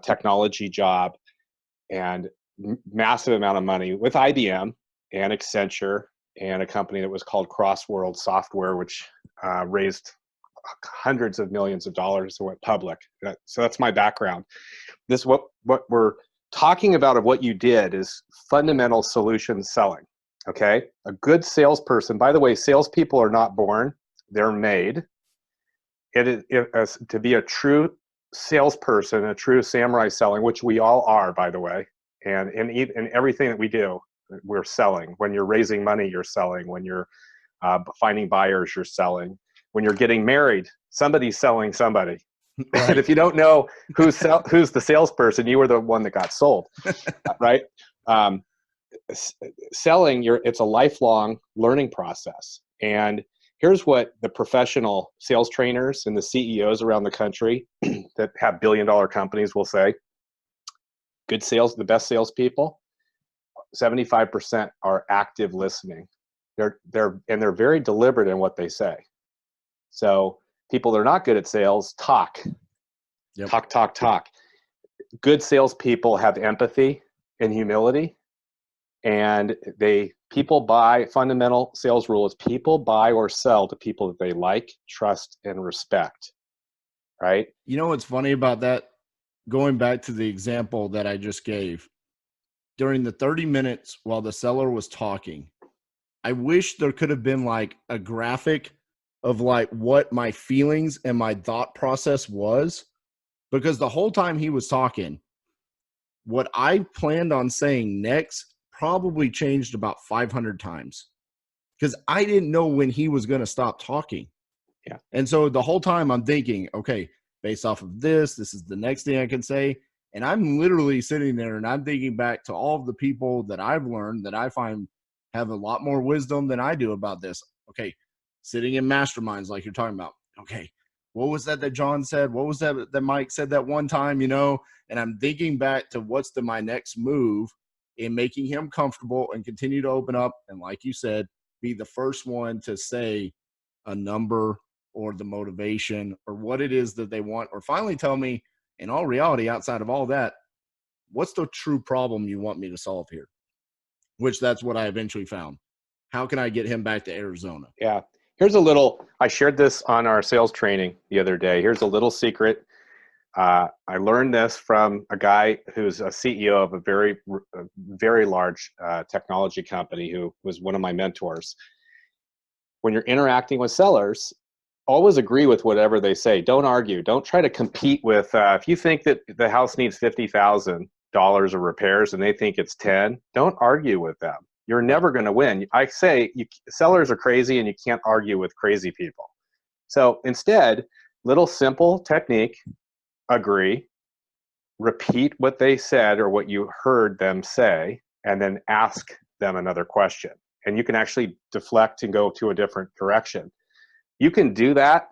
Speaker 2: technology job and massive amount of money with IBM and Accenture and a company that was called Crossworld Software, which raised hundreds of millions of dollars and went public. So that's my background. This what we're talking about of what you did is fundamental solution selling. Okay, a good salesperson. By the way, salespeople are not born; they're made. It is to be a true salesperson, a true samurai selling, which we all are, by the way, and in everything that we do, we're selling. When you're raising money, you're selling. When you're finding buyers, you're selling. When you're getting married, somebody's selling somebody.
Speaker 1: Right.
Speaker 2: And if you don't know who's the salesperson, you were the one that got sold, right? Selling, it's a lifelong learning process. And here's what the professional sales trainers and the CEOs around the country that have billion-dollar companies will say. Good sales, the best salespeople, 75% are active listening. They're very deliberate in what they say. So people that are not good at sales talk. Yep. Talk. Good salespeople have empathy and humility, and people buy. Fundamental sales rule is people buy or sell to people that they like, trust, and respect. Right?
Speaker 1: You know what's funny about that? Going back to the example that I just gave, during the 30 minutes while the seller was talking, I wish there could have been like a graphic of like what my feelings and my thought process was, because the whole time he was talking, what I planned on saying next probably changed about 500 times because I didn't know when he was going to stop talking.
Speaker 2: Yeah.
Speaker 1: And so the whole time I'm thinking, okay, based off of this is the next thing I can say. And I'm literally sitting there and I'm thinking back to all of the people that I've learned that I find have a lot more wisdom than I do about this. Okay, sitting in masterminds like you're talking about. Okay, what was that John said? What was that Mike said that one time, you know? And I'm thinking back to what's my next move in making him comfortable and continue to open up. And like you said, be the first one to say a number or the motivation or what it is that they want, or finally tell me, in all reality, outside of all that, what's the true problem you want me to solve here? Which that's what I eventually found. How can I get him back to Arizona?
Speaker 2: Yeah. I shared this on our sales training the other day. Here's a little secret. I learned this from a guy who's a CEO of a very large technology company who was one of my mentors. When you're interacting with sellers, always agree with whatever they say. Don't argue. Don't try to compete with, if you think that the house needs $50,000 of repairs and they think it's 10, don't argue with them. You're never going to win. I say sellers are crazy and you can't argue with crazy people. So instead, little simple technique, agree, repeat what they said or what you heard them say, and then ask them another question. And you can actually deflect and go to a different direction. You can do that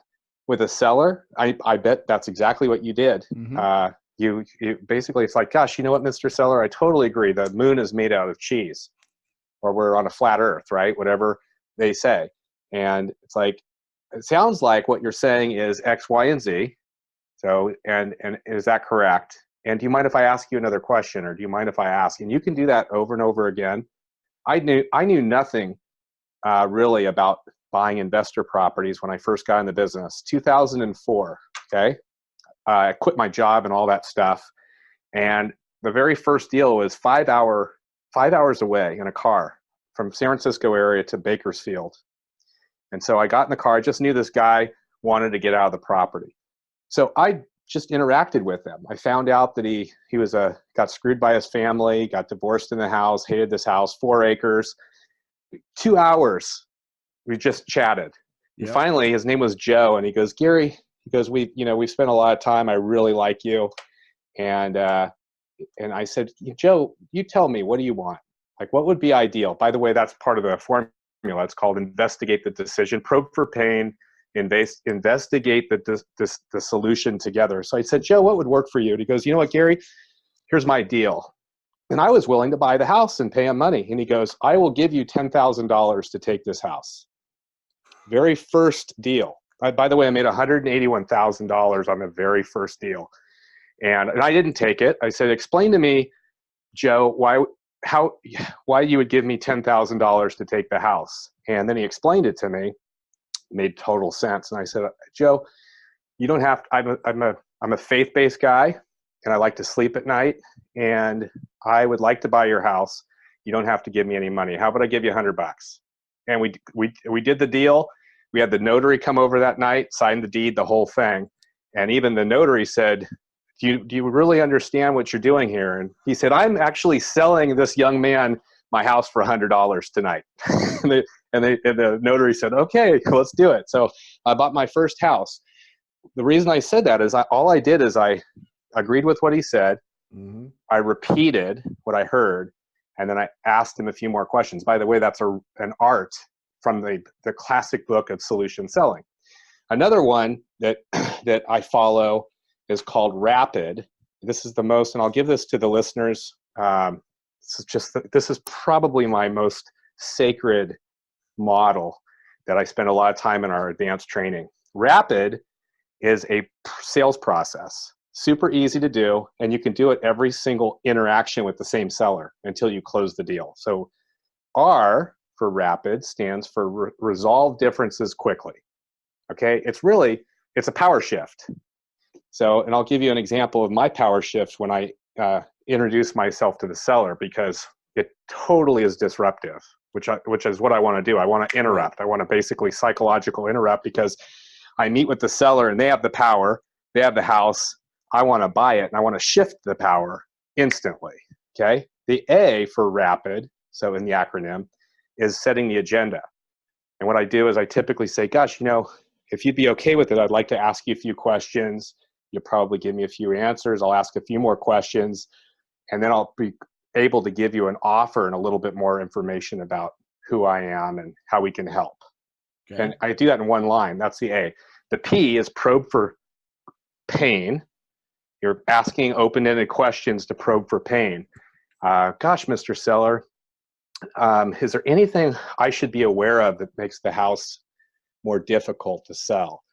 Speaker 2: with a seller. I bet that's exactly what you did. Mm-hmm. You basically, it's like, gosh, you know what, Mr. Seller, I totally agree. The moon is made out of cheese, or we're on a flat earth, right? Whatever they say. And it's like, it sounds like what you're saying is X, Y, and Z. So, and is that correct? And do you mind if I ask you another question, or do you mind if I ask? And you can do that over and over again. I knew nothing really about buying investor properties when I first got in the business, 2004, okay? I quit my job and all that stuff. And the very first deal was 5 hours away in a car from San Francisco area to Bakersfield. And so I got in the car. I just knew this guy wanted to get out of the property. So I just interacted with him. I found out that he got screwed by his family, got divorced in the house, hated this house, 4 acres. 2 hours, we just chatted. Yep. And finally, his name was Joe, and he goes, Gary, we've spent a lot of time. I really like you. And I said, Joe, you tell me, what do you want? Like, what would be ideal? By the way, that's part of the formula. It's called investigate the decision, probe for pain, investigate the solution together. So I said, Joe, what would work for you? And he goes, you know what, Gary, here's my deal. And I was willing to buy the house and pay him money. And he goes, I will give you $10,000 to take this house. Very first deal. By the way, I made $181,000 on the very first deal. And I didn't take it. I said, explain to me, Joe, why you would give me $10,000 to take the house. And then he explained it to me. It made total sense. And I said, Joe, you don't have to, I'm a faith-based guy, and I like to sleep at night, and I would like to buy your house. You don't have to give me any money. How about I give you $100? And we did the deal. We had the notary come over that night, signed the deed, the whole thing. And even the notary said, do you really understand what you're doing here? And he said, I'm actually selling this young man my house for $100 tonight. and the notary said, okay, let's do it. So I bought my first house. The reason I said that is all I did is I agreed with what he said.
Speaker 1: Mm-hmm.
Speaker 2: I repeated what I heard, and then I asked him a few more questions. By the way, that's an art from the classic book of solution selling. Another one that that I follow is called Rapid. This is the most, and I'll give this to the listeners. This is probably my most sacred model that I spend a lot of time in our advanced training. Rapid is a sales process, super easy to do, and you can do it every single interaction with the same seller until you close the deal. So R for Rapid stands for resolve differences quickly. Okay, it's a power shift. So, and I'll give you an example of my power shift when I introduce myself to the seller, because it totally is disruptive, which is what I want to do. I want to interrupt. I want to basically psychological interrupt, because I meet with the seller and they have the power, they have the house. I want to buy it, and I want to shift the power instantly. Okay, the A for Rapid, so in the acronym, is setting the agenda. And what I do is I typically say, gosh, if you'd be okay with it, I'd like to ask you a few questions. You'll probably give me a few answers. I'll ask a few more questions, and then I'll be able to give you an offer and a little bit more information about who I am and how we can help. Okay. And I do that in one line. That's the A. The P is probe for pain. You're asking open-ended questions to probe for pain. Gosh, Mr. Seller, is there anything I should be aware of that makes the house more difficult to sell?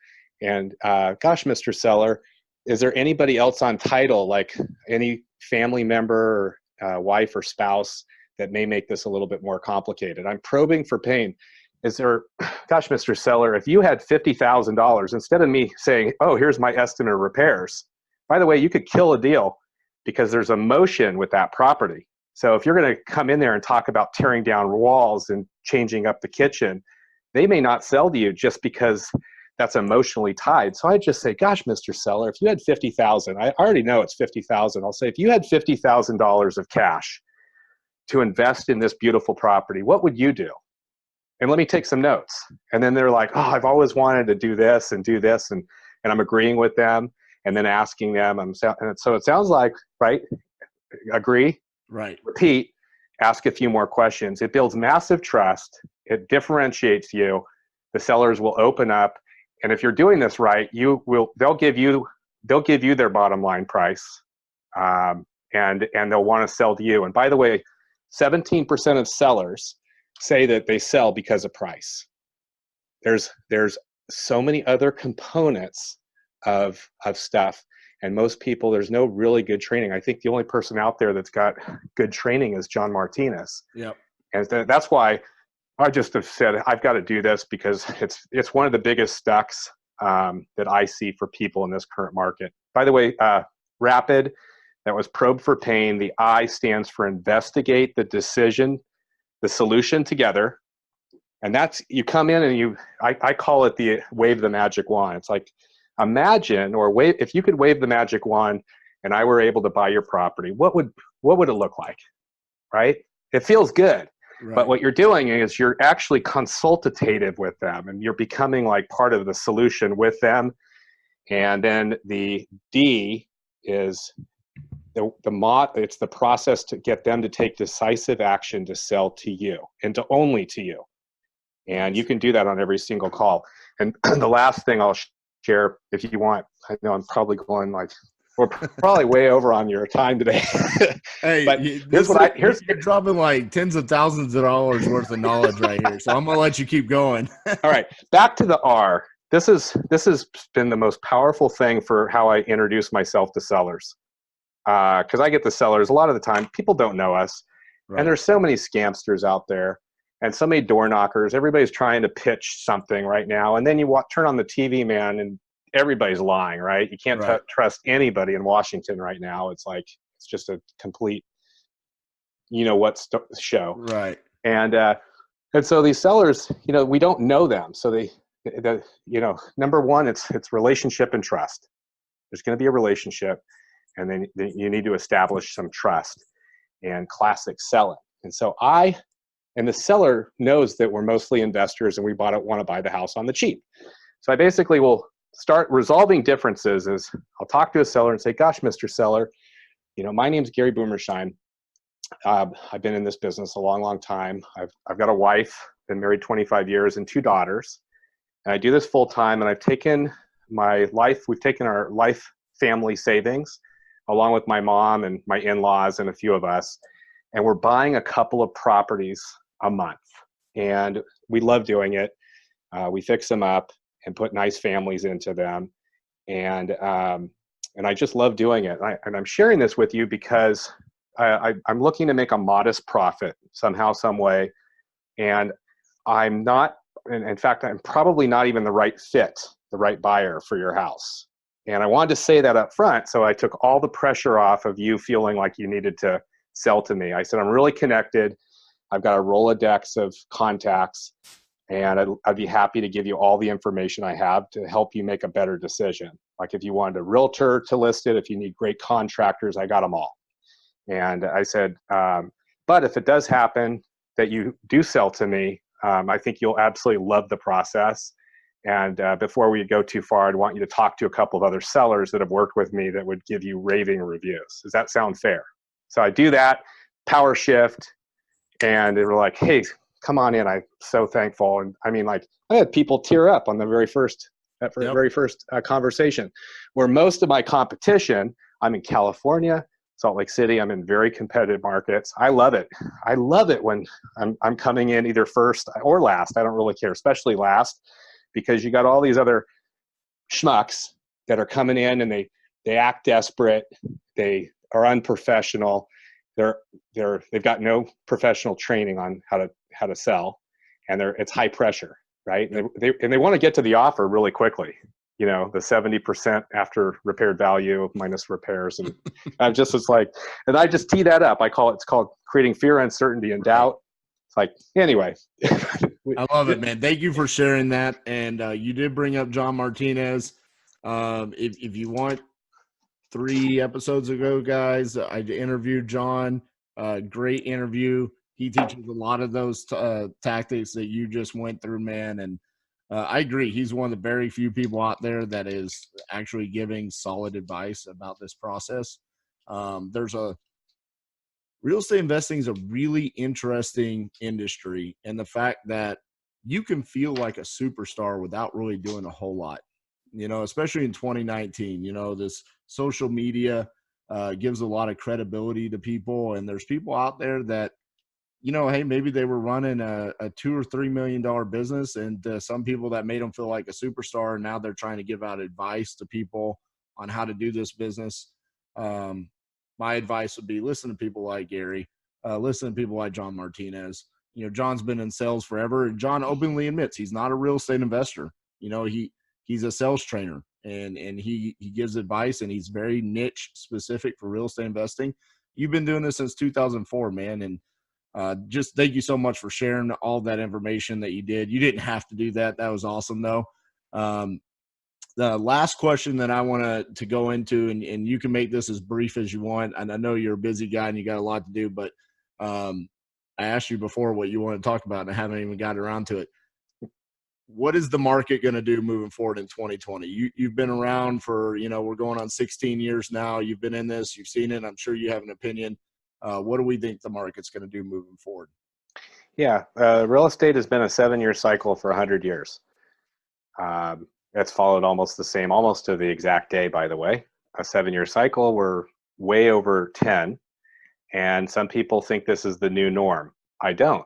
Speaker 2: And gosh, Mr. Seller, is there anybody else on title, like any family member, or wife or spouse, that may make this a little bit more complicated? I'm probing for pain. Gosh, Mr. Seller, if you had $50,000, instead of me saying, oh, here's my estimate of repairs, by the way, you could kill a deal because there's emotion with that property. So if you're going to come in there and talk about tearing down walls and changing up the kitchen, they may not sell to you just because that's emotionally tied. So I just say, gosh, Mr. Seller, if you had $50,000, I already know it's $50,000. I'll say, if you had $50,000 of cash to invest in this beautiful property, what would you do? And let me take some notes. And then they're like, oh, I've always wanted to do this. And I'm agreeing with them and then asking them. And so it sounds like, right? Agree,
Speaker 1: right?
Speaker 2: Repeat, ask a few more questions. It builds massive trust. It differentiates you. The sellers will open up. And if you're doing this right, they'll give you their bottom line price, and they'll want to sell to you. And by the way, 17% of sellers say that they sell because of price. There's so many other components of stuff, and most people, there's no really good training. I think the only person out there that's got good training is John Martinez.
Speaker 1: Yep.
Speaker 2: And that's why I just have said, I've got to do this, because it's one of the biggest stucks that I see for people in this current market. By the way, Rapid, that was probe for pain. The I stands for investigate the solution together. And that's, you come in and I call it the wave the magic wand. It's like, imagine, if you could wave the magic wand and I were able to buy your property, what would it look like, right? It feels good. Right. But what you're doing is you're actually consultative with them, and you're becoming like part of the solution with them. And then the D is it's the process to get them to take decisive action to sell to you, and to only to you. And you can do that on every single call. And the last thing I'll share, if you want, I know I'm probably going like, we're probably way over on your time today.
Speaker 1: Hey,
Speaker 2: but
Speaker 1: you're dropping like tens of thousands of dollars worth of knowledge right here. So I'm gonna let you keep going.
Speaker 2: All right, back to the R. This has been the most powerful thing for how I introduce myself to sellers. Because I get the sellers a lot of the time, people don't know us, right. And there's so many scamsters out there, and so many door knockers. Everybody's trying to pitch something right now, and then you turn on the TV, man, and everybody's lying, right? You can't trust anybody in Washington right now. It's like, it's just a complete, show.
Speaker 1: Right.
Speaker 2: And so these sellers, we don't know them. So number one, it's relationship and trust. There's going to be a relationship, and then you need to establish some trust and classic selling. And so and the seller knows that we're mostly investors and we want to buy the house on the cheap. So I basically will start resolving differences. Is I'll talk to a seller and say, gosh, Mr. Seller, my name's Gary Boomershine. I've been in this business a long, long time. I've got a wife, been married 25 years, and 2 daughters. And I do this full time, and we've taken our life family savings, along with my mom and my in-laws and a few of us, and we're buying a couple of properties a month. And we love doing it. We fix them up and put nice families into them. And I just love doing it. And I'm sharing this with you because I'm looking to make a modest profit somehow, some way. And I'm not, in fact, I'm probably not even the right fit, the right buyer for your house. And I wanted to say that up front. So I took all the pressure off of you feeling like you needed to sell to me. I said, I'm really connected. I've got a Rolodex of contacts, and I'd be happy to give you all the information I have to help you make a better decision. Like if you wanted a realtor to list it, if you need great contractors, I got them all. And I said, but if it does happen that you do sell to me, I think you'll absolutely love the process. And before we go too far, I'd want you to talk to a couple of other sellers that have worked with me that would give you raving reviews. Does that sound fair? So I do that, power shift, and they were like, hey, come on in. I'm so thankful. And I mean, like, I had people tear up on the very first conversation, where most of my competition, I'm in California, Salt Lake City. I'm in very competitive markets. I love it. I love it when I'm coming in either first or last. I don't really care, especially last, because you got all these other schmucks that are coming in and they act desperate. They are unprofessional. They've got no professional training on how to sell, and it's high pressure, right? And they want to get to the offer really quickly. The 70% after repaired value minus repairs, and I just tee that up. It's called creating fear, uncertainty, and doubt. It's like, anyway.
Speaker 1: I love it, man. Thank you for sharing that. And you did bring up John Martinez. If you want, 3 episodes ago, guys, I interviewed John. Great interview. He teaches a lot of those tactics that you just went through, man. And I agree. He's one of the very few people out there that is actually giving solid advice about this process. Real estate investing is a really interesting industry, and the fact that you can feel like a superstar without really doing a whole lot, especially in 2019, this social media gives a lot of credibility to people. And there's people out there that, hey, maybe they were running a $2 or $3 million business, and some people that made them feel like a superstar. And now they're trying to give out advice to people on how to do this business. My advice would be listen to people like Gary, listen to people like John Martinez. John's been in sales forever, and John openly admits he's not a real estate investor. He's a sales trainer, and he gives advice, and he's very niche specific for real estate investing. You've been doing this since 2004, man. And just thank you so much for sharing all that information that you did. You didn't have to do that. That was awesome, though. The last question that I want to go into, and you can make this as brief as you want. And I know you're a busy guy and you got a lot to do, but I asked you before what you want to talk about, and I haven't even got around to it. What is the market going to do moving forward in 2020? You've been around for, we're going on 16 years now. You've been in this, you've seen it. I'm sure you have an opinion. What do we think the market's going to do moving forward?
Speaker 2: Yeah, real estate has been a 7-year cycle for 100 years. It's followed almost to the exact day, by the way. A 7-year cycle, we're way over 10. And some people think this is the new norm. I don't.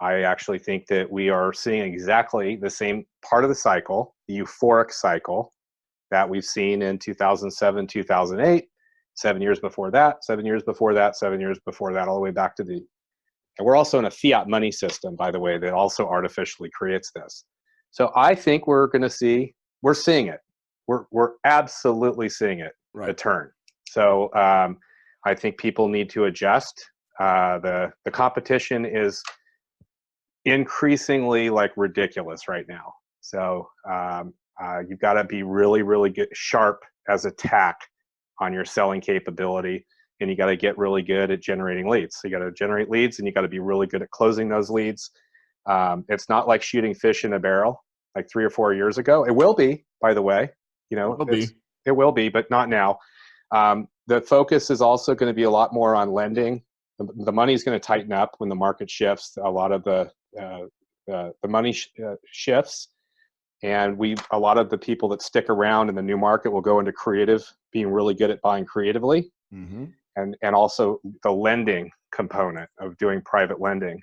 Speaker 2: I actually think that we are seeing exactly the same part of the cycle, the euphoric cycle that we've seen in 2007, 2008, 7 years before that, 7 years before that, 7 years before that, all the way back to and we're also in a fiat money system, by the way, that also artificially creates this. So I think we're seeing it. We're absolutely seeing it, right. A turn. So I think people need to adjust. The competition is increasingly ridiculous right now. So you've got to be really, really sharp as a tack on your selling capability. and you got to get really good at generating leads. So you got to generate leads, and you got to be really good at closing those leads. It's not like shooting fish in a barrel like 3 or 4 years ago. It will be, by the way. It will be, but not now. The focus is also going to be a lot more on lending. The money's going to tighten up when the market shifts. A lot of the money shifts, and a lot of the people that stick around in the new market will go into creative, being really good at buying creatively, and also the lending component of doing private lending.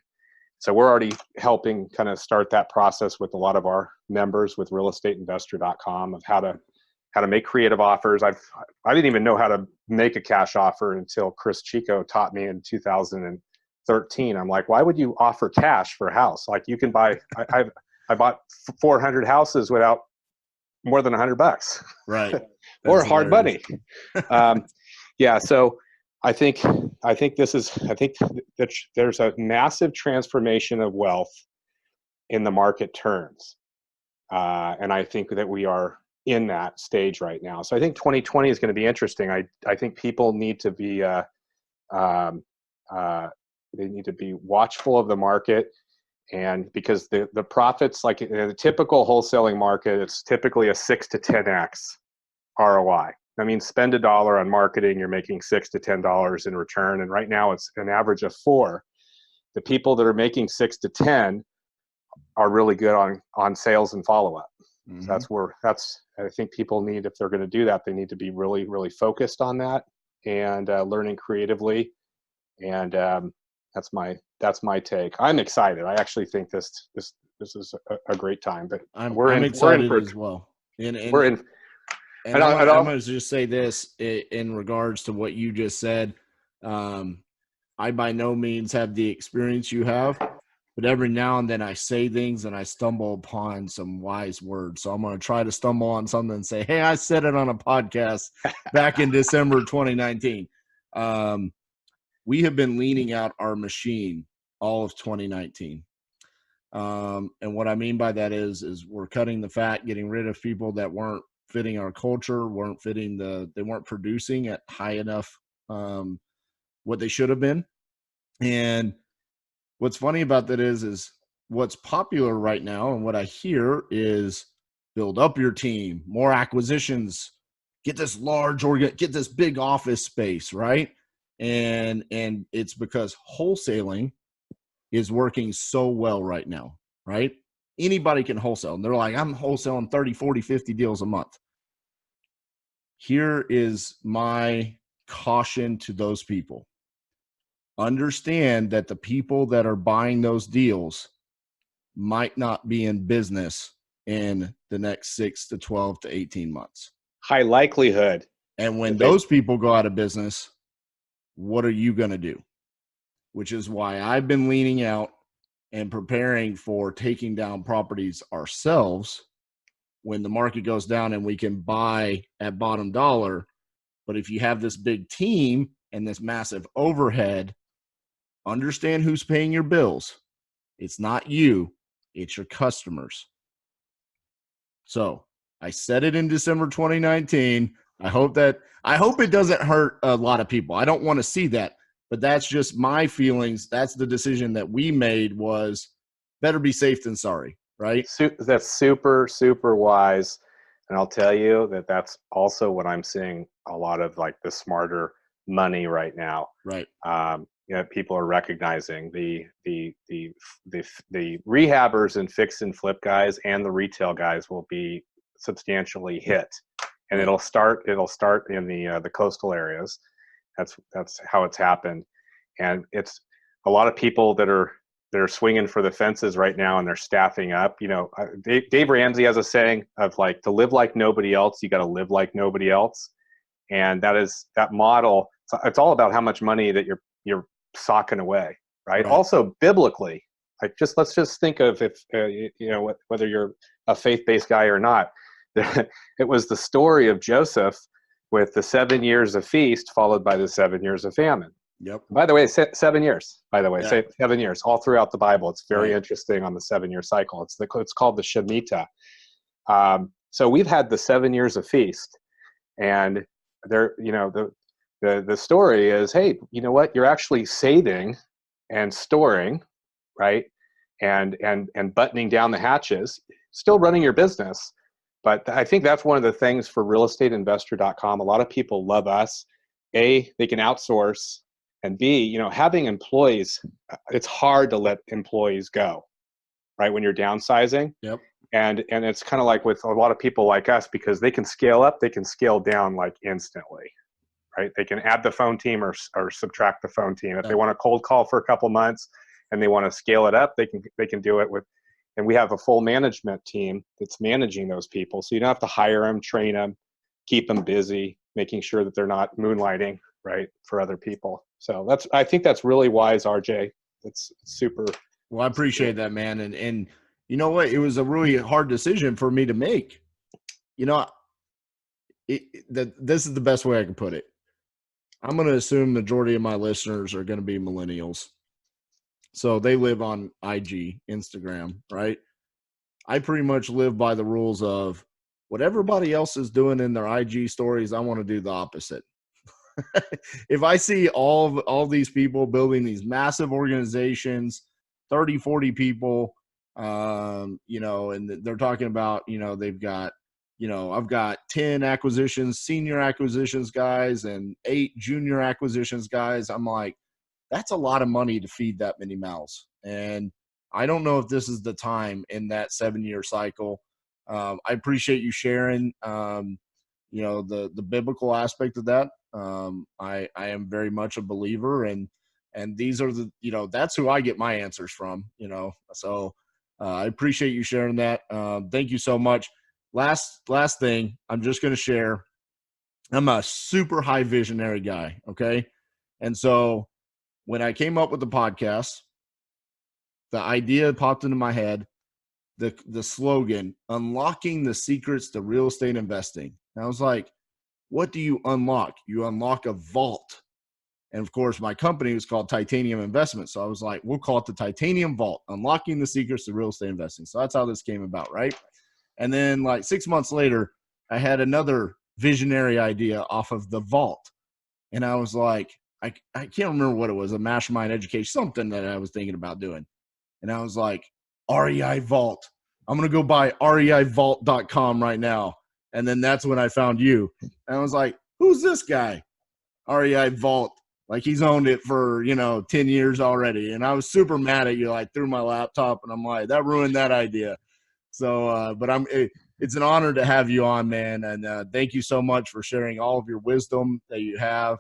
Speaker 2: So we're already helping kind of start that process with a lot of our members with realestateinvestor.com of how to make creative offers. I didn't even know how to make a cash offer until Chris Chico taught me in 2013. I'm like, why would you offer cash for a house? Like, you can buy, I bought 400 houses without more than $100.
Speaker 1: Right.
Speaker 2: Or hard money. Yeah. So I think that there's a massive transformation of wealth in the market turns. And I think that we are in that stage right now. So I think 2020 is going to be interesting. I think people need to be they need to be watchful of the market, and because the profits, like in the typical wholesaling market, it's typically a 6 to 10x ROI. I mean, spend $1 on marketing, you're making $6 to $10 in return, and right now it's an average of 4. The people that are making 6 to 10 are really good on sales and follow-up. So I think people need, if they're going to do that, they need to be really, really focused on that and learning creatively. And that's my take. I'm excited. I actually think this is a great time. But
Speaker 1: I'm excited as well. And I'm going to just say this in regards to what you just said. I by no means have the experience you have, but every now and then I say things and I stumble upon some wise words. So I'm going to try to stumble on something and say, hey, I said it on a podcast back in December 2019. We have been leaning out our machine all of 2019. And what I mean by that is we're cutting the fat, getting rid of people that weren't fitting our culture, they weren't producing at high enough what they should have been. And what's funny about that is what's popular right now, and what I hear is build up your team, more acquisitions, get this get this big office space, right? And it's because wholesaling is working so well right now, right? Anybody can wholesale. And they're like, I'm wholesaling 30, 40, 50 deals a month. Here is my caution to those people. Understand that the people that are buying those deals might not be in business in the next 6 to 12 to 18 months.
Speaker 2: High likelihood.
Speaker 1: And when those people go out of business, what are you going to do? Which is why I've been leaning out and preparing for taking down properties ourselves when the market goes down and we can buy at bottom dollar. But if you have this big team and this massive overhead, understand who's paying your bills. It's not you, it's your customers. So I said it in December 2019. I hope it doesn't hurt a lot of people. I don't want to see that, but that's just my feelings. That's the decision that we made, was better be safe than sorry, right?
Speaker 2: That's super, super wise. And I'll tell you that that's also what I'm seeing a lot of, like, the smarter money right now.
Speaker 1: Right.
Speaker 2: People are recognizing the rehabbers and fix and flip guys and the retail guys will be substantially hit. And it'll start in the coastal areas. That's how it's happened. And it's a lot of people that are swinging for the fences right now, and they're staffing up. Dave Ramsey has a saying of, like, to live like nobody else, you got to live like nobody else. And that model, it's all about how much money that you're socking away, right? Also biblically, like, let's just think of, if whether you're a faith-based guy or not, it was the story of Joseph with the 7 years of feast followed by the 7 years of famine.
Speaker 1: Yep.
Speaker 2: By the way, 7 years. By the way,
Speaker 1: Yeah.
Speaker 2: 7 years all throughout the Bible. It's very interesting on the 7-year cycle. It's called the Shemitah. So we've had the 7 years of feast, and the the story is, hey, you know what? You're actually saving and storing, right? And buttoning down the hatches, still running your business. But I think that's one of the things for realestateinvestor.com. A lot of people love us. A, they can outsource, and B, you know, having employees, it's hard to let employees go, right? When you're downsizing.
Speaker 1: Yep.
Speaker 2: And it's kind of like with a lot of people like us, because they can scale up, they can scale down like instantly, right? They can add the phone team or subtract the phone team. If they want to cold call for a couple months and they want to scale it up, they can do it with, and we have a full management team that's managing those people. So you don't have to hire them, train them, keep them busy, making sure that they're not moonlighting, right, for other people. So I think that's really wise, RJ. It's super.
Speaker 1: Well, I appreciate that, man. And you know what? It was a really hard decision for me to make. You know, this is the best way I can put it. I'm going to assume majority of my listeners are going to be millennials. So they live on IG, Instagram, right? I pretty much live by the rules of what everybody else is doing in their IG stories. I want to do the opposite. If I see all these people building these massive organizations, 30, 40 people, you know, and they're talking about, you know, they've got, you know, I've got 10 acquisitions, senior acquisitions guys, and 8 junior acquisitions guys. I'm like, that's a lot of money to feed that many mouths. And I don't know if this is the time in that 7-year cycle. I appreciate you sharing, you know, the biblical aspect of that. I am very much a believer, and these are the, you know, that's who I get my answers from, you know. So I appreciate you sharing that. Thank you so much. Last thing, I'm just going to share. I'm a super high visionary guy. Okay. And so when I came up with the podcast, the idea popped into my head, the slogan, unlocking the secrets to real estate investing. And I was like, what do you unlock? You unlock a vault. And of course, my company was called Titanium Investment. So I was like, we'll call it the Titanium Vault, unlocking the secrets to real estate investing. So that's how this came about, right? And then like 6 months later, I had another visionary idea off of the vault. And I was like, I can't remember what it was, a mastermind education, something that I was thinking about doing. And I was like, REI Vault. I'm going to go buy reivault.com right now. And then that's when I found you. And I was like, who's this guy? REI Vault. Like he's owned it for, you know, 10 years already. And I was super mad at you. I threw my laptop and I'm like, that ruined that idea. So, but it's an honor to have you on, man. And thank you so much for sharing all of your wisdom that you have.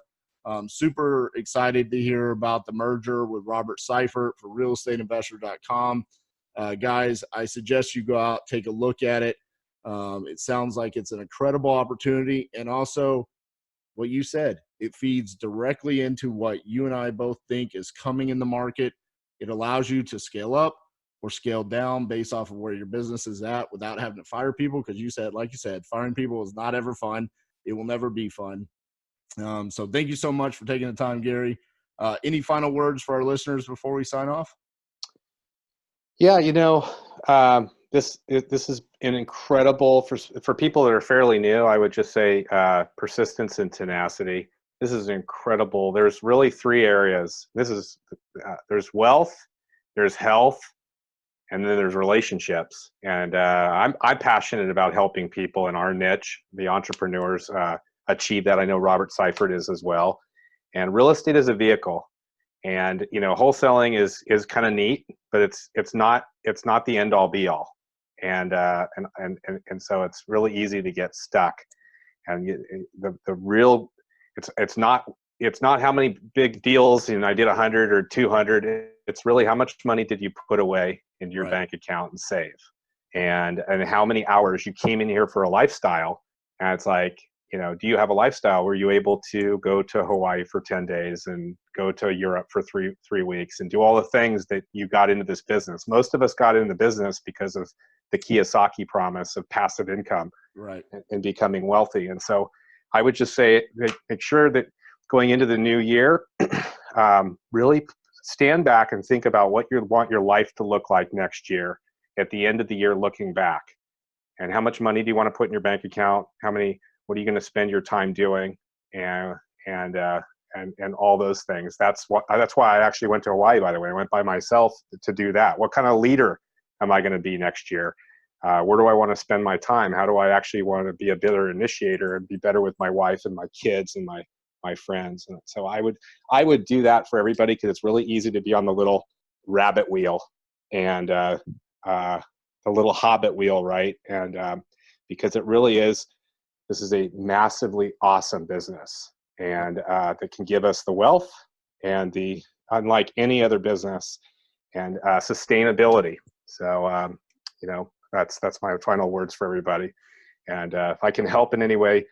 Speaker 1: Super excited to hear about the merger with Robert Seifert for realestateinvestor.com. Guys, I suggest you go out, take a look at it. It sounds like it's an incredible opportunity. And also what you said, it feeds directly into what you and I both think is coming in the market. It allows you to scale up or scale down based off of where your business is at without having to fire people. Because you said, like you said, firing people is not ever fun. It will never be fun. So thank you so much for taking the time, Gary. Any final words for our listeners before we sign off?
Speaker 2: Yeah, you know, this is an incredible, for people that are fairly new, I would just say persistence and tenacity. This is incredible. There's really 3 areas. There's wealth, there's health, and then there's relationships. And I'm passionate about helping people in our niche, the entrepreneurs, achieve that. I know Robert Seifert is as well. And real estate is a vehicle. And, you know, wholesaling is kind of neat, but it's not the end all be all. And so it's really easy to get stuck. And the real, it's not how many big deals, and I did 100 or 200. It's really how much money did you put away into your bank account and save, and how many hours you came in here for a lifestyle. And it's like, you know, do you have a lifestyle? Were you able to go to Hawaii for 10 days and go to Europe for three weeks and do all the things that you got into this business? Most of us got into the business because of the Kiyosaki promise of passive income,
Speaker 1: right,
Speaker 2: and becoming wealthy. And so I would just say, make sure that going into the new year, really stand back and think about what you want your life to look like next year at the end of the year, looking back. And how much money do you want to put in your bank account? What are you going to spend your time doing? And and all those things. That's why I actually went to Hawaii, by the way. I went by myself to do that. What kind of leader am I going to be next year? Where do I want to spend my time? How do I actually want to be a better initiator and be better with my wife and my kids and my friends? And so I would do that for everybody, because it's really easy to be on the little rabbit wheel and the little hobbit wheel, right? And because it really is, this is a massively awesome business, and that can give us the wealth and the, unlike any other business, and sustainability. So that's my final words for everybody. And if I can help in any way,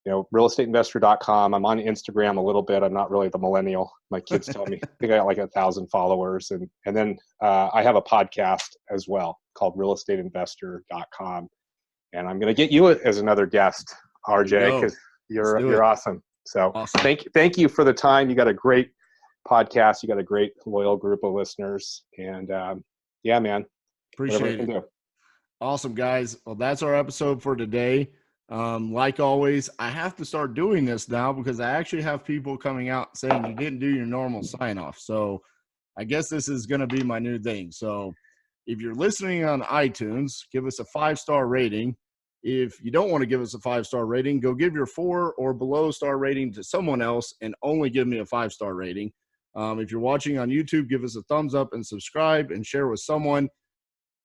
Speaker 2: realestateinvestor.com. I'm on Instagram a little bit. I'm not really the millennial. My kids tell me. I think I got like 1,000 followers. And then I have a podcast as well called realestateinvestor.com. And I'm going to get you as another guest, RJ, because you're awesome. So
Speaker 1: awesome.
Speaker 2: Thank you for the time. You got a great podcast. You got a great loyal group of listeners. And yeah, man.
Speaker 1: Appreciate it. Awesome, guys. Well, that's our episode for today. Like always, I have to start doing this now because I actually have people coming out saying you didn't do your normal sign off. So I guess this is going to be my new thing. So if you're listening on iTunes, give us a 5-star rating. If you don't want to give us a 5-star rating, go give your 4 or below star rating to someone else and only give me a 5-star rating. If you're watching on YouTube, give us a thumbs up and subscribe and share with someone.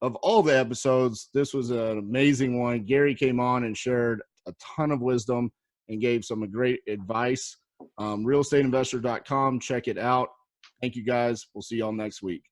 Speaker 1: Of all the episodes, this was an amazing one. Gary came on and shared a ton of wisdom and gave some great advice. Realestateinvestor.com. Check it out. Thank you, guys. We'll see y'all next week.